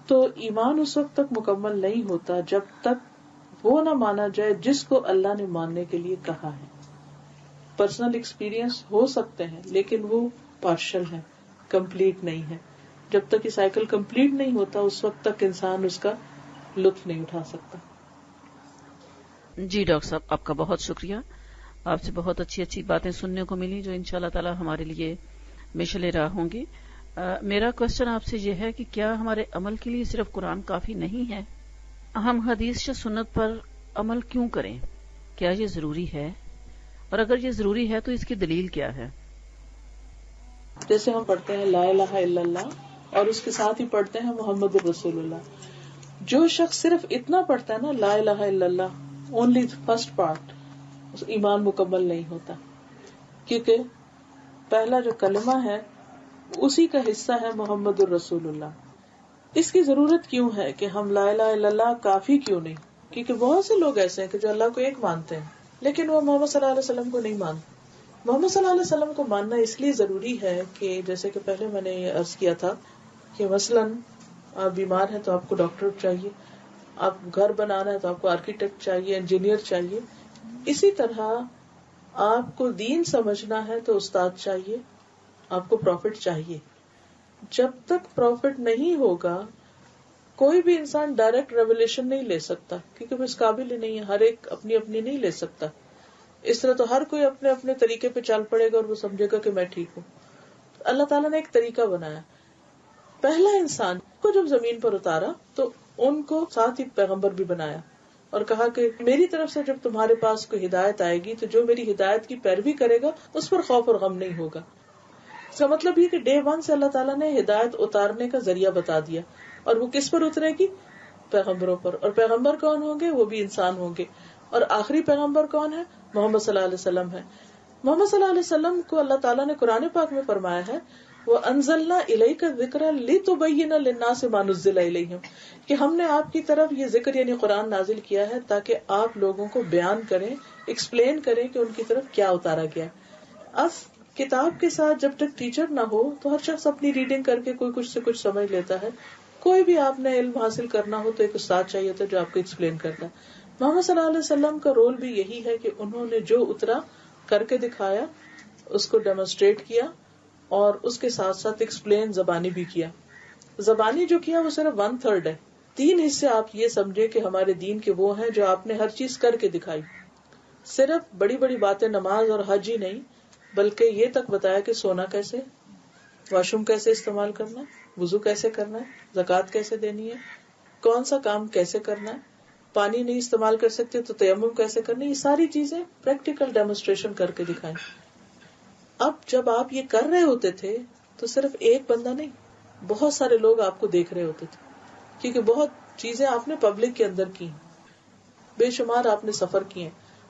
تو ایمان اس وقت تک مکمل نہیں ہوتا جب تک وہ نہ مانا جائے جس کو اللہ نے ماننے کے لیے کہا ہے۔ پرسنل ایکسپیرینس ہو سکتے ہیں لیکن وہ پارشل ہے، کمپلیٹ نہیں ہے۔ جب تک یہ سائیکل کمپلیٹ نہیں ہوتا اس وقت تک انسان اس کا لطف نہیں اٹھا سکتا۔ جی ڈاکٹر صاحب، آپ کا بہت شکریہ، آپ سے بہت اچھی اچھی باتیں سننے کو ملی جو انشاءاللہ تعالی ہمارے لیے مشعل راہ ہوں گی۔ میرا کوشچن آپ سے یہ ہے کہ کیا ہمارے عمل کے لیے صرف قرآن کافی نہیں ہے؟ ہم حدیث یا سنت پر عمل کیوں کریں؟ کیا یہ ضروری ہے؟ اور اگر یہ ضروری ہے تو اس کی دلیل کیا ہے؟ جیسے ہم پڑھتے ہیں لا الہ الا اللہ اور اس کے ساتھ ہی پڑھتے ہیں محمد الرسول اللہ، جو شخص صرف اتنا پڑھتا ہے نا، لا الہ الا اللہ اونلی فرسٹ پارٹ، ایمان مکمل نہیں ہوتا، کیونکہ پہلا جو کلمہ ہے اسی کا حصہ ہے محمد الرسول اللہ۔ اس کی ضرورت کیوں ہے کہ ہم لا الہ الا اللہ کافی کیوں نہیں؟ کیونکہ بہت سے لوگ ایسے ہیں کہ جو اللہ کو ایک مانتے ہیں لیکن وہ محمد صلی اللہ علیہ وسلم کو نہیں مانتے۔ محمد صلی اللہ علیہ وسلم کو ماننا اس لیے ضروری ہے کہ جیسے کہ پہلے میں نے یہ عرض کیا تھا کہ مثلاً آپ بیمار ہیں تو آپ کو ڈاکٹر چاہیے، آپ گھر بنانا ہے تو آپ کو آرکیٹیکٹ چاہیے، انجینئر چاہیے، اسی طرح آپ کو دین سمجھنا ہے تو استاد چاہیے، آپ کو پروفٹ چاہیے۔ جب تک پروفٹ نہیں ہوگا کوئی بھی انسان ڈائریکٹ ریولیشن نہیں لے سکتا، کیونکہ وہ اس قابل ہی نہیں ہے، ہر ایک اپنی اپنی نہیں لے سکتا۔ اس طرح تو ہر کوئی اپنے اپنے طریقے پہ چل پڑے گا اور وہ سمجھے گا کہ میں ٹھیک ہوں۔ اللہ تعالیٰ نے ایک طریقہ بنایا۔ پہلا انسان کو جب زمین پر اتارا تو ان کو ساتھ ہی پیغمبر بھی بنایا اور کہا کہ میری طرف سے جب تمہارے پاس کوئی ہدایت آئے گی تو جو میری ہدایت کی پیروی کرے گا اس پر خوف اور غم نہیں ہوگا۔ اس کا مطلب یہ کہ ڈے ون سے اللہ تعالیٰ نے ہدایت اتارنے کا ذریعہ بتا دیا، اور وہ کس پر اترے گی؟ پیغمبروں پر۔ اور پیغمبر کون ہوں گے؟ وہ بھی انسان ہوں گے۔ اور آخری پیغمبر کون ہے؟ محمد صلی اللہ علیہ وسلم ہے. محمد صلی اللہ علیہ وسلم کو اللہ تعالیٰ نے قرآن پاک میں فرمایا ہے وَأَنزَلْنَا إِلَيْكَ الذِّكْرَ لِتُبَيِّنَ لِلنَّاسِ مَا نُزِّلَ إِلَيْهِمْ کہ ہم نے آپ کی طرف یہ ذکر یعنی قرآن نازل کیا ہے تاکہ آپ لوگوں کو بیان کریں، ایکسپلین کریں کہ ان کی طرف کیا اتارا گیا. اب کتاب کے ساتھ جب تک ٹیچر نہ ہو تو ہر شخص اپنی ریڈنگ کر کے کوئی کچھ سے کچھ سمجھ لیتا ہے. کوئی بھی آپ نے علم حاصل کرنا ہو تو ایک استاد چاہیے ہوتا ہے جو آپ کو ایکسپلین کرتا ہے. محمد صلی اللہ علیہ وسلم کا رول بھی یہی ہے کہ انہوں نے جو اترا کر کے دکھایا، اس کو ڈیمونسٹریٹ کیا اور اس کے ساتھ ساتھ ایکسپلین زبانی بھی کیا. زبانی جو کیا وہ صرف 1/3 ہے. 3 حصے آپ یہ سمجھے کہ ہمارے دین کے وہ ہیں جو آپ نے ہر چیز کر کے دکھائی. صرف بڑی بڑی باتیں نماز اور حج ہی نہیں بلکہ یہ تک بتایا کہ سونا کیسے، واش روم کیسے استعمال کرنا ہے، وضو کیسے کرنا ہے، زکوٰۃ کیسے دینی ہے، کون سا کام کیسے کرنا ہے، پانی نہیں استعمال کر سکتے تو تیمم کیسے کرنا ہے. یہ ساری چیزیں پریکٹیکل ڈیمونسٹریشن کر کے دکھائیں. اب جب آپ یہ کر رہے ہوتے تھے تو صرف ایک بندہ نہیں، بہت سارے لوگ آپ کو دیکھ رہے ہوتے تھے کیونکہ بہت چیزیں آپ نے پبلک کے اندر کی، بے شمار آپ نے سفر کیے،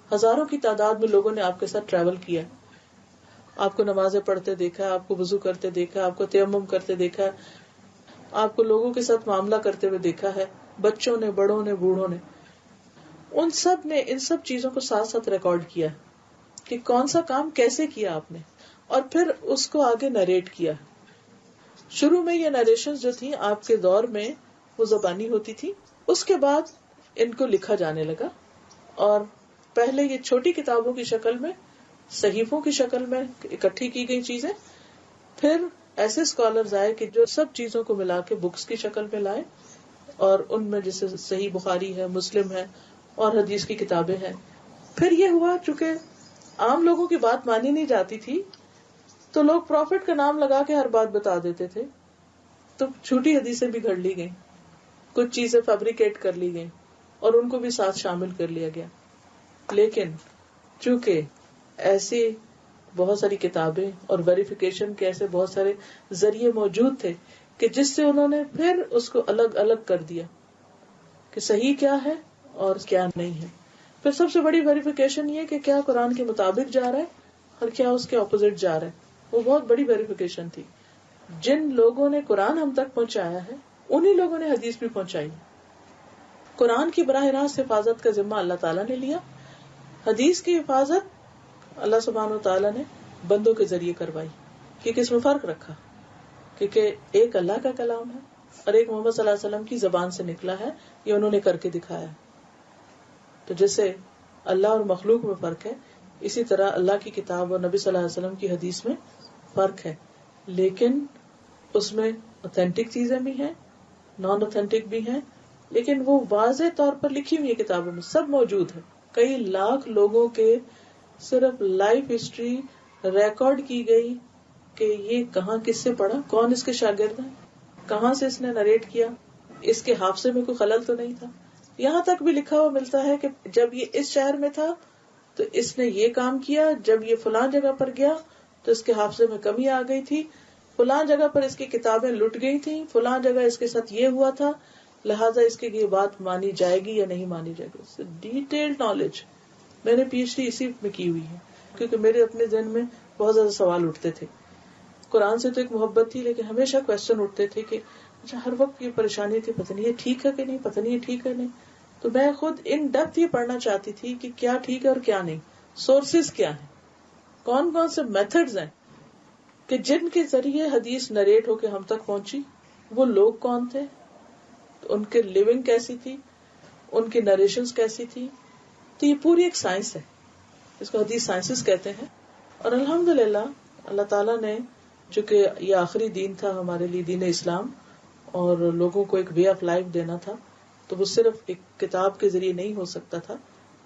ہزاروں کی تعداد میں لوگوں نے آپ کے ساتھ ٹریول کیا. آپ کو نمازیں پڑھتے دیکھا، آپ کو وضو کرتے دیکھا، آپ کو تیمم کرتے دیکھا، آپ کو لوگوں کے ساتھ معاملہ کرتے ہوئے دیکھا ہے، بچوں نے، بڑوں نے، بوڑھوں نے. ان سب نے ان سب چیزوں کو ساتھ ساتھ ریکارڈ کیا کہ کون سا کام کیسے کیا آپ نے، اور پھر اس کو آگے نریٹ کیا. شروع میں یہ نریشن جو تھی آپ کے دور میں وہ زبانی ہوتی تھی، اس کے بعد ان کو لکھا جانے لگا اور پہلے یہ چھوٹی کتابوں کی شکل میں، صحیفوں کی شکل میں اکٹھی کی گئی چیزیں، پھر ایسے اسکالرز آئے کہ جو سب چیزوں کو ملا کے بکس کی شکل میں لائے اور ان میں جیسے صحیح بخاری ہے، مسلم ہے اور حدیث کی کتابیں ہیں. پھر یہ ہوا چونکہ عام لوگوں کی بات مانی نہیں جاتی تھی تو لوگ پروفٹ کا نام لگا کے ہر بات بتا دیتے تھے، تو چھوٹی حدیثیں بھی گھڑ لی گئیں، کچھ چیزیں فیبریکیٹ کر لی گئیں اور ان کو بھی ساتھ شامل کر لیا گیا. لیکن چونکہ ایسی بہت ساری کتابیں اور ویریفیکیشن کے ایسے بہت سارے ذریعے موجود تھے کہ جس سے انہوں نے پھر اس کو الگ الگ کر دیا کہ صحیح کیا ہے اور کیا نہیں ہے. پھر سب سے بڑی ویریفیکیشن یہ کہ کیا قرآن کے مطابق جا رہا ہے اور کیا اس کے اپوزٹ جا رہا ہے. وہ بہت بڑی ویریفیکیشن تھی. جن لوگوں نے قرآن ہم تک پہنچایا ہے انہی لوگوں نے حدیث بھی پہنچائی. قرآن کی براہ راست حفاظت کا ذمہ اللہ تعالیٰ نے لیا، حدیث کی حفاظت اللہ سبحانہ وتعالیٰ نے بندوں کے ذریعے کروائی. کیونکہ اس میں فرق رکھا، کیونکہ ایک اللہ کا کلام ہے اور ایک محمد صلی اللہ علیہ وسلم کی زبان سے نکلا ہے، یہ انہوں نے کر کے دکھایا. تو جیسے اللہ اور مخلوق میں فرق ہے، اسی طرح اللہ کی کتاب اور نبی صلی اللہ علیہ وسلم کی حدیث میں فرق ہے. لیکن اس میں اوتھینٹک چیزیں بھی ہیں، نان اوتھینٹک بھی ہیں، لیکن وہ واضح طور پر لکھی ہوئی کتابوں میں سب موجود ہے. کئی لاکھ لوگوں کے صرف لائف ہسٹری ریکارڈ کی گئی کہ یہ کہاں کس سے پڑھا، کون اس کے شاگرد ہیں، کہاں سے اس نے نریٹ کیا، اس کے حافظے میں کوئی خلل تو نہیں تھا. یہاں تک بھی لکھا ہوا ملتا ہے کہ جب یہ اس شہر میں تھا تو اس نے یہ کام کیا، جب یہ فلاں جگہ پر گیا تو اس کے حافظے میں کمی آ گئی تھی، فلاں جگہ پر اس کی کتابیں لٹ گئی تھیں، فلاں جگہ اس کے ساتھ یہ ہوا تھا، لہٰذا اس کی یہ بات مانی جائے گی یا نہیں مانی جائے گی. Detailed knowledge. میں نے PhD اسی میں کی ہوئی ہے کیونکہ میرے اپنے ذہن میں بہت زیادہ سوال اٹھتے تھے. قرآن سے تو ایک محبت تھی لیکن ہمیشہ کوشچن اٹھتے تھے کہ اچھا ہر وقت یہ پریشانی تھی، پتہ نہیں یہ ٹھیک ہے کہ نہیں، پتہ نہیں یہ ٹھیک ہے نہیں. تو میں خود ان ڈیپتھ یہ پڑھنا چاہتی تھی کہ کیا ٹھیک ہے اور کیا نہیں، سورسز کیا ہیں، کون کون سے میتھڈز ہیں کہ جن کے ذریعے حدیث نریٹ ہو کے ہم تک پہنچی، وہ لوگ کون تھے، ان کے لیونگ کیسی تھی، ان کی نریشنز کیسی تھی. تو یہ پوری ایک سائنس ہے، اس کو حدیث سائنسز کہتے ہیں. اور الحمدللہ اللہ تعالیٰ نے، چونکہ یہ آخری دین تھا ہمارے لیے، دین اسلام، اور لوگوں کو ایک وے آف لائف دینا تھا، تو وہ صرف ایک کتاب کے ذریعے نہیں ہو سکتا تھا.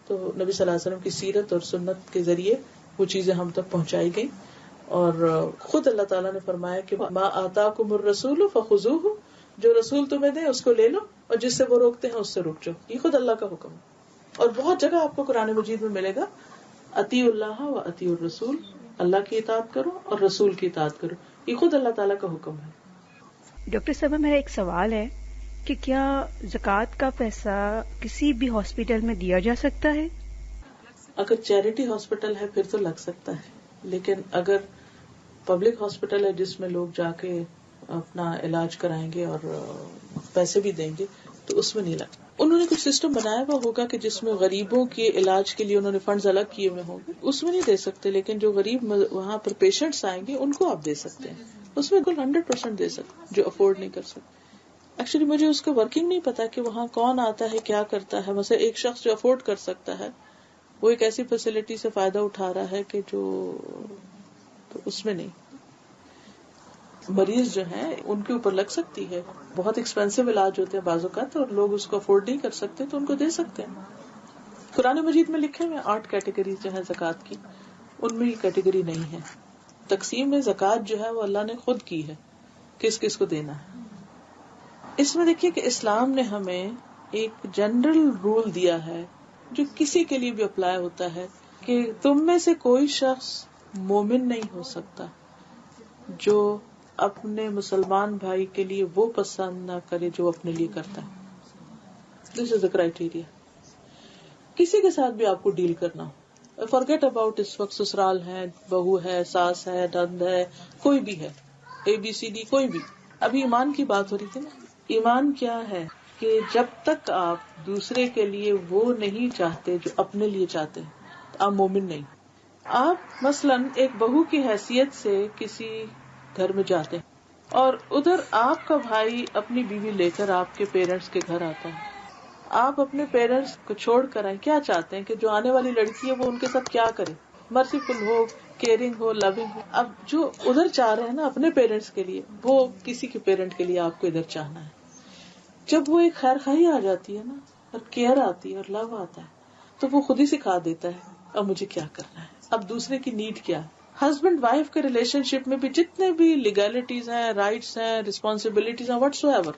تو نبی صلی اللہ علیہ وسلم کی سیرت اور سنت کے ذریعے وہ چیزیں ہم تک پہنچائی گئی. اور خود اللہ تعالیٰ نے فرمایا کہ ما آتاکم الرسول فخذوہ، جو رسول تمہیں دے اس کو لے لو اور جس سے وہ روکتے ہیں اس سے رک جاؤ. یہ خود اللہ کا حکم ہے. اور بہت جگہ آپ کو قرآن مجید میں ملے گا اطیعوا اللہ و اطیعوا الرسول، اللہ کی اطاعت کرو اور رسول کی اطاعت کرو. یہ خود اللہ تعالیٰ کا حکم ہے. ڈاکٹر صاحبہ میرا ایک سوال ہے کہ کیا زکوٰۃ کا پیسہ کسی بھی ہاسپٹل میں دیا جا سکتا ہے؟ اگر چیریٹی ہاسپٹل ہے پھر تو لگ سکتا ہے, لیکن اگر پبلک ہاسپٹل ہے جس میں لوگ جا کے اپنا علاج کرائیں گے اور پیسے بھی دیں گے تو اس میں نہیں لگتا. انہوں نے کچھ سسٹم بنایا ہوا ہوگا کہ جس میں غریبوں کے علاج کے لیے انہوں نے فنڈز الگ کیے ہوئے ہوں گے, اس میں نہیں دے سکتے, لیکن جو غریب وہاں پر پیشنٹس آئیں گے ان کو آپ دے سکتے ہیں, اس میں کل 100% دے سکتے جو افورڈ نہیں کر سکتے. ایکچولی مجھے اس کا ورکنگ نہیں پتا کہ وہاں کون آتا ہے کیا کرتا ہے. مثلا ایک شخص جو افورڈ کر سکتا ہے وہ ایک ایسی فیسلٹی سے فائدہ اٹھا رہا ہے کہ جو تو اس میں نہیں. مریض جو ہیں ان کے اوپر لگ سکتی ہے, بہت ایکسپینسو علاج ہوتے ہیں بعض اوقات اور لوگ اس کو افورڈ نہیں کر سکتے تو ان کو دے سکتے ہیں. قرآن مجید میں لکھے ہوئے 8 کیٹیگریز جو ہیں زکوٰۃ کی, ان میں یہ کیٹیگری نہیں ہے. تقسیم میں زکوٰۃ جو ہے وہ اللہ نے خود کی ہے, کس کس کو دینا ہے. اس میں دیکھیے کہ اسلام نے ہمیں ایک جنرل رول دیا ہے جو کسی کے لیے بھی اپلائی ہوتا ہے کہ تم میں سے کوئی شخص مومن نہیں ہو سکتا جو اپنے مسلمان بھائی کے لیے وہ پسند نہ کرے جو اپنے لیے کرتا ہے. دس از دا کرائیٹیریا. کسی کے ساتھ بھی آپ کو ڈیل کرنا ہو, فارگیٹ اباؤٹ اس وقت سسرال ہے, بہو ہے, ساس ہے, نند ہے, کوئی بھی ہے, ABCD کوئی بھی. ابھی ایمان کی بات ہو رہی تھی نا. ایمان کیا ہے کہ جب تک آپ دوسرے کے لیے وہ نہیں چاہتے جو اپنے لیے چاہتے ہیں تو آپ مومن نہیں. آپ مثلاً ایک بہو کی حیثیت سے کسی گھر میں جاتے ہیں اور ادھر آپ کا بھائی اپنی بیوی لے کر آپ کے پیرنٹس کے گھر آتا ہے. آپ اپنے پیرنٹس کو چھوڑ کر آئیں, کیا چاہتے ہیں کہ جو آنے والی لڑکی ہے وہ ان کے ساتھ کیا کرے, مرسیفل ہو, کیئرنگ ہو, لونگ ہو. اب جو ادھر چاہ رہے ہیں نا اپنے پیرنٹس کے لیے, وہ کسی کے پیرنٹ کے لیے آپ کو ادھر چاہنا ہے. جب وہ ایک خیر خواہی آ جاتی ہے نا, اور کیئر آتی ہے اور لو آتا ہے, تو وہ خود ہی سکھا دیتا ہے اب مجھے کیا کرنا ہے, اب دوسرے کی نیڈ کیا ہے. ہسبینڈ وائف کے ریلیشن شپ میں بھی جتنے بھی لیگلٹیز ہیں, رائٹس ہیں, ریسپانسبلٹیز ہیں, واٹس ایور,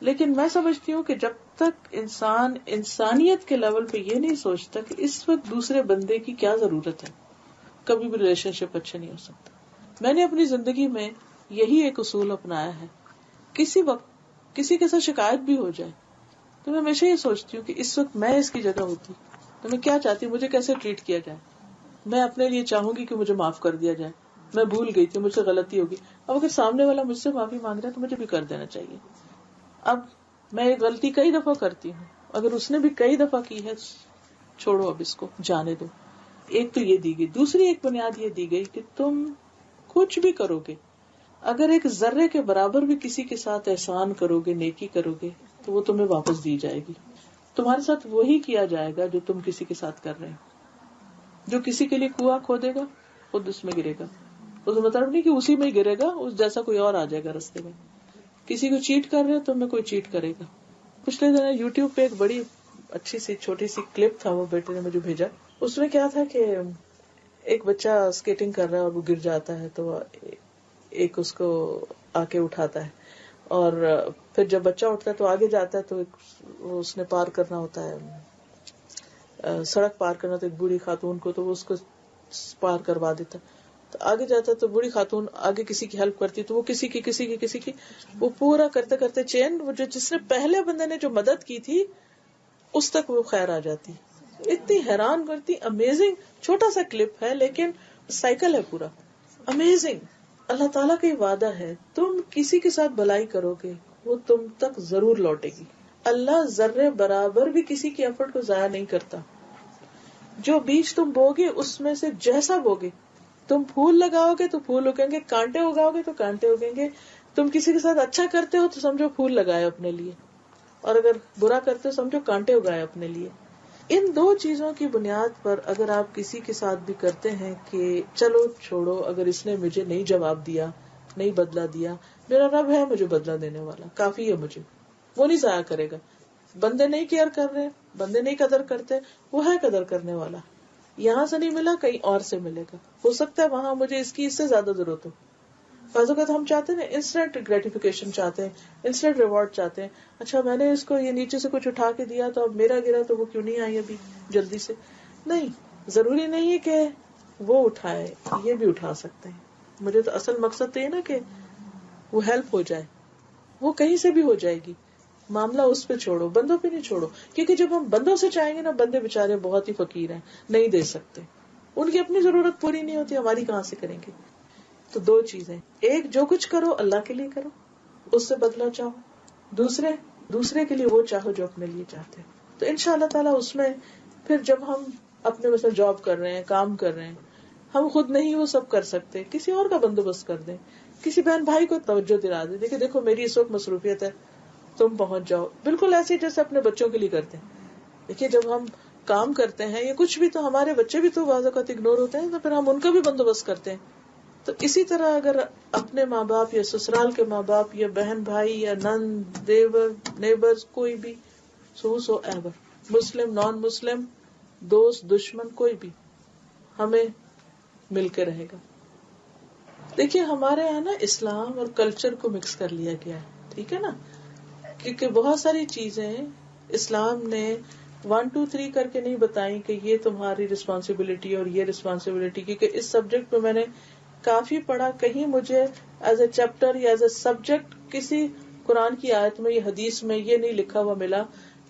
لیکن میں سمجھتی ہوں کہ جب تک انسان انسانیت کے لیول پہ یہ نہیں سوچتا کہ اس وقت دوسرے بندے کی کیا ضرورت ہے, کبھی بھی ریلیشن شپ اچھا نہیں ہو سکتا. میں نے اپنی زندگی میں یہی ایک اصول اپنایا ہے, کسی وقت کسی کے ساتھ شکایت بھی ہو جائے تو میں ہمیشہ یہ سوچتی ہوں کہ اس وقت میں اس کی جگہ ہوتی تو میں کیا چاہتی ہوں, مجھے کیسے ٹریٹ کیا جائے. میں اپنے لیے چاہوں گی کہ مجھے معاف کر دیا جائے, میں بھول گئی تھی, مجھ سے غلطی ہوگی, اب اگر سامنے والا مجھ سے معافی مانگ رہا ہے تو مجھے بھی کر دینا چاہیے. اب میں ایک غلطی کئی دفعہ کرتی ہوں, اگر اس نے بھی کئی دفعہ کی ہے چھوڑو, اب اس کو جانے دو. ایک تو یہ دی گئی. دوسری ایک بنیاد یہ دی گئی کہ تم کچھ بھی کرو گے, اگر ایک ذرے کے برابر بھی کسی کے ساتھ احسان کرو گے, نیکی کرو گے, تو وہ تمہیں واپس دی جائے گی. تمہارے ساتھ وہی کیا جائے گا جو تم کسی کے ساتھ کر رہے ہو. جو کسی کے لیے کنواں کھودے گا خود اس میں گرے گا. اس مطلب نہیں کہ اسی میں ہی گرے گا, اس جیسا کوئی اور آ جائے گا رستے میں. کسی کو چیٹ کر رہے ہو تو میں کوئی چیٹ کرے گا. پچھلے دن یوٹیوب پہ ایک بڑی اچھی سی چھوٹی سی کلپ تھا, وہ بیٹے نے مجھے بھیجا. اس میں کیا تھا کہ ایک بچہ اسکیٹنگ کر رہا ہے اور وہ گر جاتا ہے, تو ایک اس کو آ کے اٹھاتا ہے, اور پھر جب بچہ اٹھتا ہے تو آگے جاتا ہے, تو اس نے پار کرنا ہوتا ہے, سڑک پار کرنا, تو ایک بوڑھی خاتون کو, تو وہ اس کو پار کروا دیتا. تو آگے جاتا ہے تو بوڑھی خاتون آگے کسی کی ہیلپ کرتی, تو وہ کسی کی وہ پورا کرتے کرتے چین, وہ جس نے پہلے بندے نے جو مدد کی تھی اس تک وہ خیر آ جاتی. اتنی حیران کرتی, امیزنگ. چھوٹا سا کلپ ہے لیکن سائیکل ہے پورا, امیزنگ. اللہ تعالیٰ کا یہ وعدہ ہے, تم کسی کے ساتھ بھلائی کرو گے وہ تم تک ضرور لوٹے گی. اللہ ذرے برابر بھی کسی کی ایفرٹ کو ضائع نہیں کرتا. جو بیج تم بوگے اس میں سے جیسا بوگے, تم پھول لگاؤ گے تو پھول اگیں گے, کانٹے اگاؤ گے تو کانٹے اگیں گے. تم کسی کے ساتھ اچھا کرتے ہو تو سمجھو پھول لگائے اپنے لیے, اور اگر برا کرتے ہو سمجھو کانٹے اگائے اپنے لیے. ان دو چیزوں کی بنیاد پر اگر آپ کسی کے ساتھ بھی کرتے ہیں کہ چلو چھوڑو, اگر اس نے مجھے نہیں جواب دیا, نہیں بدلہ دیا, میرا رب ہے مجھے بدلہ دینے والا, کافی ہے مجھے, وہ نہیں ضائع کرے گا. بندے نہیں کیئر کر رہے, بندے نہیں قدر کرتے, وہ ہے قدر کرنے والا. یہاں سے نہیں ملا کہیں اور سے ملے گا, ہو سکتا ہے وہاں مجھے اس کی اس سے زیادہ ضرورت ہو. بعض اوقات ہم چاہتے ہیں انسٹنٹ گریٹیفیکیشن چاہتے ہیں, انسٹنٹ ریوارڈ چاہتے ہیں. اچھا میں نے اس کو یہ نیچے سے کچھ اٹھا کے دیا تو اب میرا گرا تو وہ کیوں نہیں آئی ابھی جلدی سے. نہیں, ضروری نہیں ہے کہ وہ اٹھائے, یہ بھی اٹھا سکتے ہیں. مجھے تو اصل مقصد تو یہ نا کہ وہ ہیلپ ہو جائے, وہ کہیں سے بھی ہو جائے گی. معاملہ اس پہ چھوڑو, بندوں پہ نہیں چھوڑو, کیونکہ جب ہم بندوں سے چاہیں گے نا, بندے بےچارے بہت ہی فقیر ہیں, نہیں دے سکتے, ان کی اپنی ضرورت پوری نہیں ہوتی, ہماری کہاں سے کریں گے. تو دو چیزیں, ایک جو کچھ کرو اللہ کے لیے کرو, اس سے بدلہ چاہو, دوسرے کے لیے وہ چاہو جو اپنے لیے چاہتے ہیں. تو انشاءاللہ تعالیٰ اس میں پھر جب ہم اپنے مثلا جاب کر رہے ہیں, کام کر رہے ہیں, ہم خود نہیں وہ سب کر سکتے, کسی اور کا بندوبست کر دیں, کسی بہن بھائی کو توجہ دلا دیں, دیکھیں دیکھو میری اس وقت مصروفیت ہے, تم پہنچ جاؤ, بالکل ایسے ہی جیسے اپنے بچوں کے لیے کرتے ہیں. دیکھیے جب ہم کام کرتے ہیں یا کچھ بھی, تو ہمارے بچے بھی تو بعض اوقات اگنور ہوتے ہیں, تو پھر ہم ان کا بھی بندوبست کرتے ہیں. تو اسی طرح اگر اپنے ماں باپ یا سسرال کے ماں باپ یا بہن بھائی یا نند دیور نیبرز, کوئی بھی سو ایور, مسلم نان مسلم, دوست دشمن, کوئی بھی ہمیں مل کے رہے گا. دیکھیے ہمارے یہاں نا اسلام اور کلچر کو مکس کر لیا گیا ہے, ٹھیک ہے نا, کیونکہ بہت ساری چیزیں اسلام نے 1 2 3 کر کے نہیں بتائیں کہ یہ تمہاری رسپانسبلٹی اور یہ رسپانسبلٹی, کیونکہ اس سبجیکٹ پہ میں نے کافی پڑھا, کہیں مجھے ایز اے چیپٹر یا ایز اے سبجیکٹ کسی قرآن کی آیت میں یا حدیث میں یہ نہیں لکھا ہوا ملا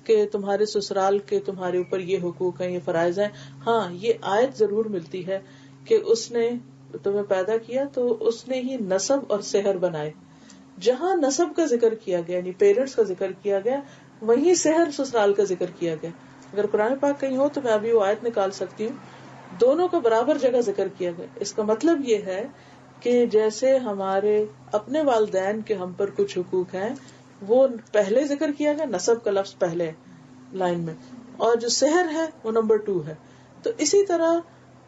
کہ تمہارے سسرال کے تمہارے اوپر یہ حقوق ہیں, یہ فرائض ہیں. ہاں یہ آیت ضرور ملتی ہے کہ اس نے تمہیں پیدا کیا تو اس نے ہی نسب اور سحر بنائے. جہاں نسب کا ذکر کیا گیا یعنی پیرنٹس کا ذکر کیا گیا, وہیں سحر سسرال کا ذکر کیا گیا. اگر قرآن پاک کہیں ہو تو میں ابھی وہ آیت نکال سکتی ہوں, دونوں کا برابر جگہ ذکر کیا گیا. اس کا مطلب یہ ہے کہ جیسے ہمارے اپنے والدین کے ہم پر کچھ حقوق ہیں, وہ پہلے ذکر کیا گیا, نسب کا لفظ پہلے لائن میں, اور جو سحر ہے وہ نمبر 2 ہے. تو اسی طرح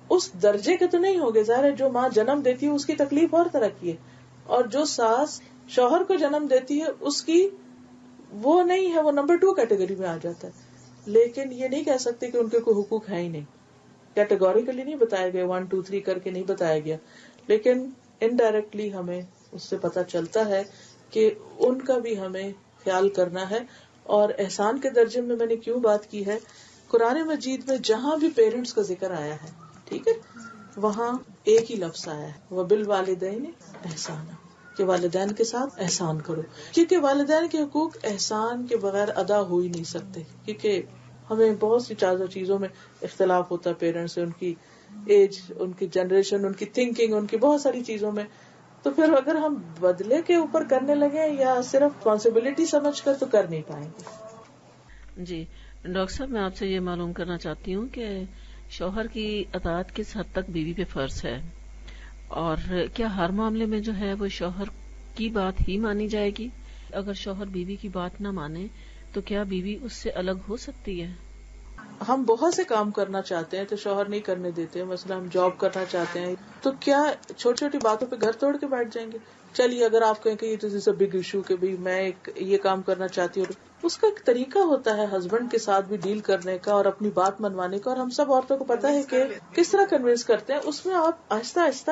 اس درجے کے تو نہیں ہوگے, ظاہر ہے جو ماں جنم دیتی ہے اس کی تکلیف اور طرح کی ہے, اور جو ساس شوہر کو جنم دیتی ہے اس کی وہ نہیں ہے, وہ نمبر 2 کیٹیگری میں آ جاتا ہے. لیکن یہ نہیں کہہ سکتے کہ ان کے کوئی حقوق ہے ہی نہیں, کیٹیگوریکلی نہیں بتایا گیا, 1 2 3 کر کے نہیں بتایا گیا, لیکن انڈائریکٹلی ہمیں اس سے پتا چلتا ہے کہ ان کا بھی ہمیں خیال کرنا ہے. اور احسان کے درجے میں نے کیوں بات کی ہے, قرآن مجید میں جہاں بھی پیرنٹس کا ذکر آیا ہے, ٹھیک ہے, وہاں ایک ہی لفظ آیا ہے, وَبِالْوَالِدَيْنِ احسانا, کہ والدین کے ساتھ احسان کرو, کیونکہ والدین کے حقوق احسان کے بغیر ادا ہو ہی نہیں سکتے. کیونکہ ہمیں بہت سی چیزوں میں اختلاف ہوتا ہے پیرنٹس سے, ان کی ایج, ان کی جنریشن, ان کی تھنکنگ, ان کی بہت ساری چیزوں میں. تو پھر اگر ہم بدلے کے اوپر کرنے لگے یا صرف رسپانسبلٹی سمجھ کر, تو کر نہیں پائیں گے. جی ڈاکٹر صاحب, میں آپ سے یہ معلوم کرنا چاہتی ہوں کہ شوہر کی اطاعت کس حد تک بیوی پہ فرض ہے, اور کیا ہر معاملے میں جو ہے وہ شوہر کی بات ہی مانی جائے گی؟ اگر شوہر بیوی کی بات نہ مانے تو کیا بیوی اس سے الگ ہو سکتی ہے؟ ہم بہت سے کام کرنا چاہتے ہیں تو شوہر نہیں کرنے دیتے. مثلا ہم جاب کرنا چاہتے ہیں تو کیا چھوٹی چھوٹی باتوں پہ گھر توڑ کے بیٹھ جائیں گے؟ چلیے اگر آپ کہیں کہ یہ تو از اے بگ ایشو کہ بھائی میں یہ کام کرنا چاہتی ہوں, اس کا ایک طریقہ ہوتا ہے ہسبینڈ کے ساتھ بھی ڈیل کرنے کا اور اپنی بات منوانے کا, اور ہم سب عورتوں کو پتا ہے کہ کس طرح کنوینس کرتے ہیں. اس میں آپ آہستہ آہستہ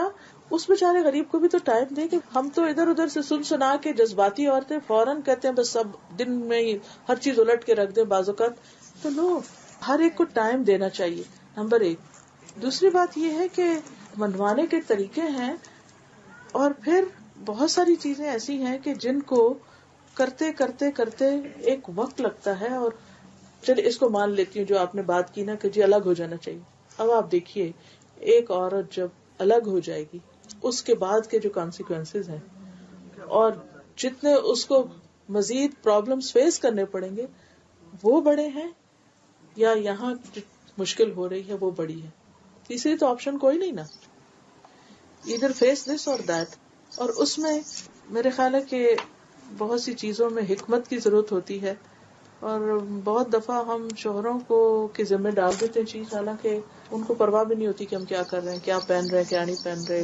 اس بیچارے غریب کو بھی تو ٹائم دیں. کہ ہم تو ادھر ادھر سے سنا کے جذباتی عورتیں فوراً کہتے ہیں بس سب دن میں ہی ہر چیز الٹ کے رکھ دیں بعض اوقات. تو لو, ہر ایک کو ٹائم دینا چاہیے, نمبر 1. دوسری بات یہ ہے کہ منوانے کے طریقے ہیں, اور پھر بہت ساری چیزیں ایسی ہیں کہ جن کو کرتے کرتے کرتے ایک وقت لگتا ہے. اور چلیے اس کو مان لیتی ہوں جو آپ نے بات کی نا کہ جی الگ ہو جانا چاہیے. اب آپ دیکھیے ایک عورت جب الگ ہو جائے گی اس کے بعد کے جو کانسیکوینسز ہیں اور جتنے اس کو مزید پرابلمز فیس کرنے پڑیں گے وہ بڑے ہیں, یا یہاں مشکل ہو رہی ہے وہ بڑی ہے. تیسری تو آپشن کوئی نہیں نا, ادھر فیس دس اور دیٹ. اور اس میں میرے خیال ہے کہ بہت سی چیزوں میں حکمت کی ضرورت ہوتی ہے, اور بہت دفعہ ہم شوہروں کو کے ذمہ ڈال دیتے ہیں چیز, حالانکہ ان کو پرواہ بھی نہیں ہوتی کہ ہم کیا کر رہے ہیں, کیا پہن رہے ہیں, کیا نہیں پہن رہے.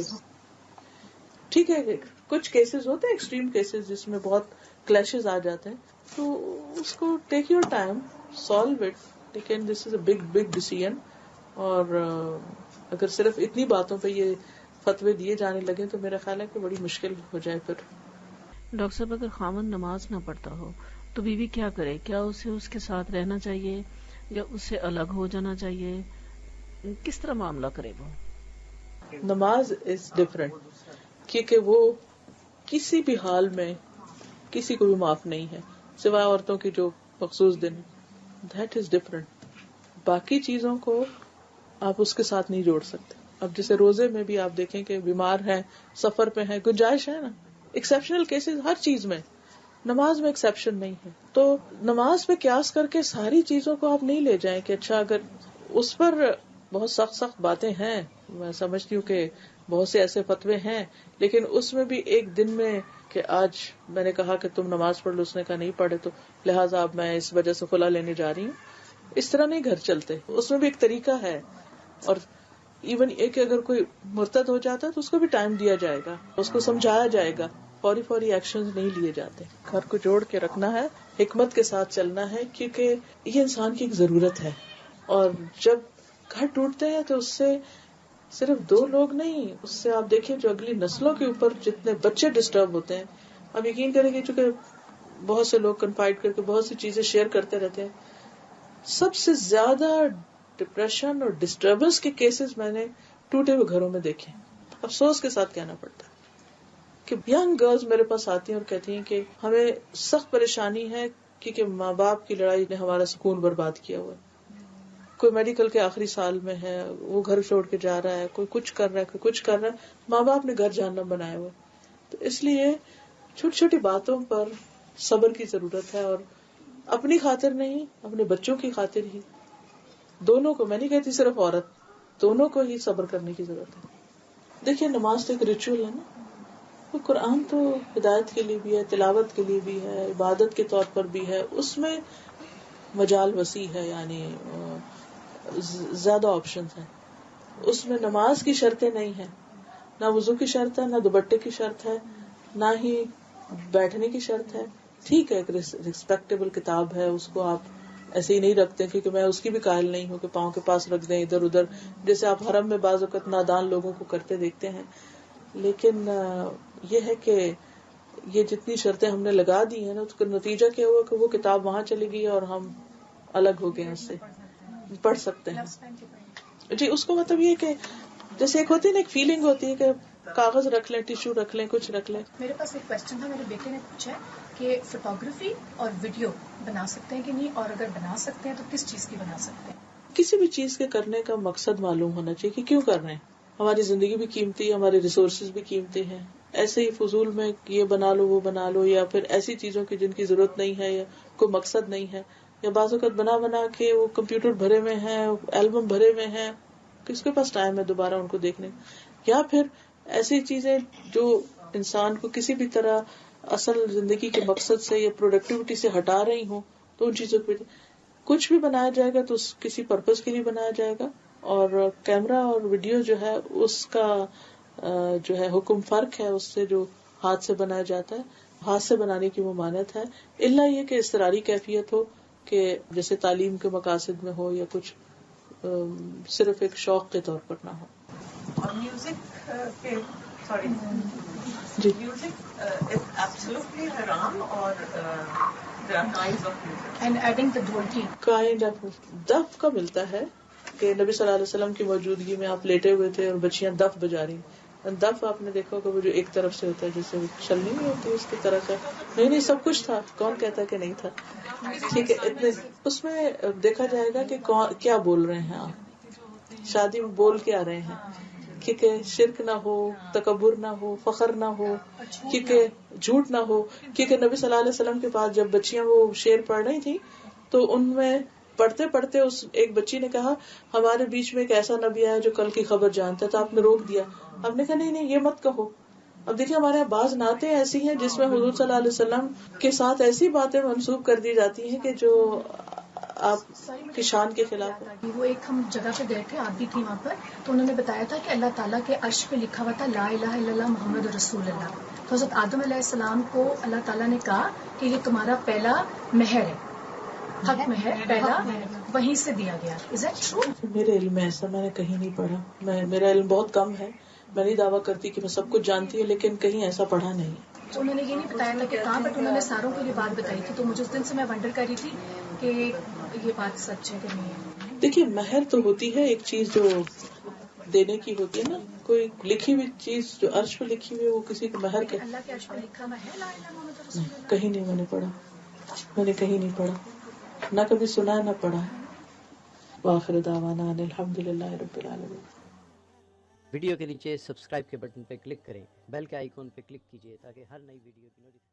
ٹھیک ہے کچھ کیسز ہوتے ہیں ایکسٹریم کیسز جس میں بہت کلیشز آ جاتے ہیں, تو اس کو take your time, solve it. لیکن دس از اے بگ بگ ڈیسیژن, اور اگر صرف اتنی باتوں پہ یہ فتوے دیے جانے لگے تو میرا خیال ہے کہ بڑی مشکل ہو جائے. پھر ڈاکٹر صاحب, اگر خاوند نماز نہ پڑھتا ہو تو بیوی کیا کرے؟ کیا اسے اس کے ساتھ رہنا چاہیے یا اس سے الگ ہو جانا چاہیے؟ کس طرح معاملہ کرے وہ؟ نماز از ڈفرینٹ, کیونکہ وہ کسی بھی حال میں کسی کو بھی معاف نہیں ہے. سوائے عورتوں کی جو مخصوص دن. That is different. باقی چیزوں کو آپ اس کے ساتھ نہیں جوڑ سکتے. اب جیسے روزے میں بھی آپ دیکھیں کہ بیمار ہیں, سفر پہ ہیں, گنجائش ہے نا, ایکسیپشنل کیسز ہر چیز میں. نماز میں ایکسیپشن نہیں ہے. تو نماز پہ قیاس کر کے ساری چیزوں کو آپ نہیں لے جائیں کہ اچھا اگر اس پر بہت سخت باتیں ہیں, میں سمجھتی ہوں کہ بہت سے ایسے فتوے ہیں, لیکن اس میں بھی ایک دن میں کہ آج میں نے کہا کہ تم نماز پڑھ لو, اس نے کہا نہیں پڑھے تو لہٰذا اب میں اس وجہ سے خلا لینے جا رہی ہوں. اس طرح نہیں گھر چلتے. اس میں بھی ایک طریقہ ہے. اور ایون ایک اگر کوئی مرتد ہو جاتا ہے تو اس کو بھی ٹائم دیا جائے گا, اس کو سمجھایا جائے گا. فوری ایکشن نہیں لیے جاتے. گھر کو جوڑ کے رکھنا ہے, حکمت کے ساتھ چلنا ہے, کیونکہ یہ انسان کی ایک ضرورت ہے. اور جب گھر ٹوٹتے ہیں تو اس سے صرف 2 لوگ نہیں, اس سے آپ دیکھیں جو اگلی نسلوں کے اوپر جتنے بچے ڈسٹرب ہوتے ہیں. اب یقین کریں گے چونکہ بہت سے لوگ کنفائڈ کر کے بہت سی چیزیں شیئر کرتے رہتے ہیں, سب سے زیادہ ڈپریشن اور ڈسٹربنس کے کیسز میں نے ٹوٹے ہوئے گھروں میں دیکھے. افسوس کے ساتھ کہنا پڑتا ہے کہ ینگ گرلز میرے پاس آتی ہیں اور کہتی ہیں کہ ہمیں سخت پریشانی ہے کیونکہ ماں باپ کی لڑائی نے ہمارا سکون برباد کیا ہوا. کوئی میڈیکل کے آخری سال میں ہے, وہ گھر چھوڑ کے جا رہا ہے, کوئی کچھ کر رہا ہے, کوئی کچھ کر رہا ہے, ماں باپ نے گھر جہنم بنایا ہوا. تو اس لیے چھوٹی چھوٹی باتوں پر صبر کی ضرورت ہے, اور اپنی خاطر نہیں, اپنے بچوں کی خاطر ہی. دونوں کو, میں نہیں کہتی صرف عورت, دونوں کو ہی صبر کرنے کی ضرورت ہے. دیکھیے نماز تو ایک ریچول ہے نا, تو قرآن تو ہدایت کے لیے بھی ہے, تلاوت کے لیے بھی ہے, عبادت کے طور پر بھی ہے. اس میں مجال وسیع ہے, یعنی زیادہ آپشنز ہیں. اس میں نماز کی شرطیں نہیں ہیں, نہ وضو کی شرط ہے, نہ دوپٹے کی شرط ہے, نہ ہی بیٹھنے کی شرط ہے. ٹھیک ہے ایک ریسپیکٹیبل کتاب ہے, اس کو آپ ایسے ہی نہیں رکھتے, کیونکہ میں اس کی بھی قائل نہیں ہوں کہ پاؤں کے پاس رکھ دیں ادھر ادھر, جیسے آپ حرم میں بعض اوقات نادان لوگوں کو کرتے دیکھتے ہیں. لیکن یہ ہے کہ یہ جتنی شرطیں ہم نے لگا دی ہیں نا, اس کا نتیجہ کیا ہوا کہ وہ کتاب وہاں چلی گئی اور ہم الگ ہو گئے اس سے. پڑھ سکتے ہیں جی, اس کو مطلب یہ کہ جیسے ایک ہوتی ہے نا, ایک فیلنگ ہوتی ہے کہ کاغذ رکھ لیں, ٹیشو رکھ لیں, کچھ رکھ لیں. میرے پاس ایک کوشچن تھا, میرے بیٹے نے پوچھا کہ فوٹوگرافی اور ویڈیو بنا سکتے ہیں کہ نہیں, اور اگر بنا سکتے ہیں تو کس چیز کی بنا سکتے ہیں. کسی بھی چیز کے کرنے کا مقصد معلوم ہونا چاہیے کہ کیوں کر رہے ہیں. ہماری زندگی بھی قیمتی ہے, ہمارے ریسورسز بھی قیمتی ہیں. ایسے ہی فضول میں یہ بنا لو وہ بنا لو, یا پھر ایسی چیزوں کی جن کی ضرورت نہیں ہے یا کوئی مقصد نہیں ہے, یا بعض اوقات بنا کے وہ کمپیوٹر بھرے ہوئے ہیں, البم بھرے ہوئے ہیں, کس کے پاس ٹائم ہے دوبارہ ان کو دیکھنے. یا پھر ایسی چیزیں جو انسان کو کسی بھی طرح اصل زندگی کے مقصد سے یا پروڈکٹیوٹی سے ہٹا رہی ہوں, تو ان چیزوں پہ کچھ بھی بنایا جائے گا تو کسی پرپز کے لیے بنایا جائے گا. اور کیمرہ اور ویڈیو جو ہے اس کا جو ہے حکم فرق ہے اس سے جو ہاتھ سے بنایا جاتا ہے. ہاتھ سے بنانے کی ممانعت ہے, الا یہ کہ اضطراری کیفیت ہو کہ جیسے تعلیم کے مقاصد میں ہو یا کچھ صرف ایک شوق کے طور پر نہ ہو. اور میوزک کے جی, میوزک از ایبسولوٹلی حرام, اور there are kinds of music. And adding the dholki, kind of دف کا ملتا ہے کہ نبی صلی اللہ علیہ وسلم کی موجودگی میں آپ لیٹے ہوئے تھے اور بچیاں دف بجا رہی. دف آپ نے دیکھا ہوگا وہ جو ایک طرف سے ہوتا ہے جیسے چھلنی نہیں ہوتی اس کی طرح کا. نہیں سب کچھ تھا, کون کہتا کہ نہیں تھا. ٹھیک ہے, اتنے اس میں دیکھا جائے گا کہ کیا بول رہے ہیں آپ, شادی میں بول کے آ رہے ہیں, کیونکہ شرک نہ ہو, تکبر نہ ہو, فخر نہ ہو, کیونکہ جھوٹ نہ ہو. کیونکہ نبی صلی اللہ علیہ وسلم کے پاس جب بچیاں وہ شعر پڑھ رہی تھی تو ان میں پڑھتے پڑھتے اس ایک بچی نے کہا ہمارے بیچ میں ایک ایسا نبی آیا جو کل کی خبر جانتا ہے. تو آپ نے روک دیا, آپ نے کہا نہیں یہ مت کہو. اب دیکھیں ہمارے یہاں بعض نعتیں ایسی ہیں جس میں حضور صلی اللہ علیہ وسلم کے ساتھ ایسی باتیں منسوب کر دی جاتی ہیں کہ جو آپ کی شان کے خلاف ہے. وہ ایک ہم جگہ پہ گئے تھے, آدمی تھی وہاں پر, تو انہوں نے بتایا تھا کہ اللہ تعالیٰ کے عرش پہ لکھا ہوا تھا لا الہ الا اللہ محمد رسول اللہ. تو حضرت آدم علیہ السلام کو اللہ تعالیٰ نے کہا کہ یہ تمہارا پہلا مہر ہے, حق مہر پہلا وہیں سے دیا گیا. Is it true? میرے علم میں ایسا میں نے کہیں نہیں پڑھا. میرا علم بہت کم ہے, میں نہیں دعویٰ کرتی کہ میں سب کچھ جانتی ہوں, لیکن کہیں ایسا پڑھا نہیں. تو انہوں نے یہ نہیں بتایا تھا کہ کہاں, بٹ انہوں نے ساروں کے لیے بات بتائی تھی. تو مجھے اس دن سے میں ونڈر کر رہی تھی کہ یہ بات سچ ہے کہ نہیں ہے. دیکھیے مہر تو ہوتی ہے ایک چیز جو دینے کی ہوتی ہے نا, کوئی لکھی ہوئی چیز جو عرش پہ لکھی ہوئی وہ کسی کو مہر کے اللہ کے عرش پہ لکھا ہوا ہے لا الہ الا محمد رسول اللہ. کہیں نہیں میں نے پڑھا. میں نے کہیں نہیں پڑھا، نہ کبھی سنا نہ پڑھا ہے. وآخر دعوانا ان الحمدللہ رب العالمین. ویڈیو کے نیچے سبسکرائب کے بٹن پہ کلک کریں، بیل کے آئیکن پہ کلک کیجیے تاکہ ہر نئی ویڈیو کی نوٹیفیکیشن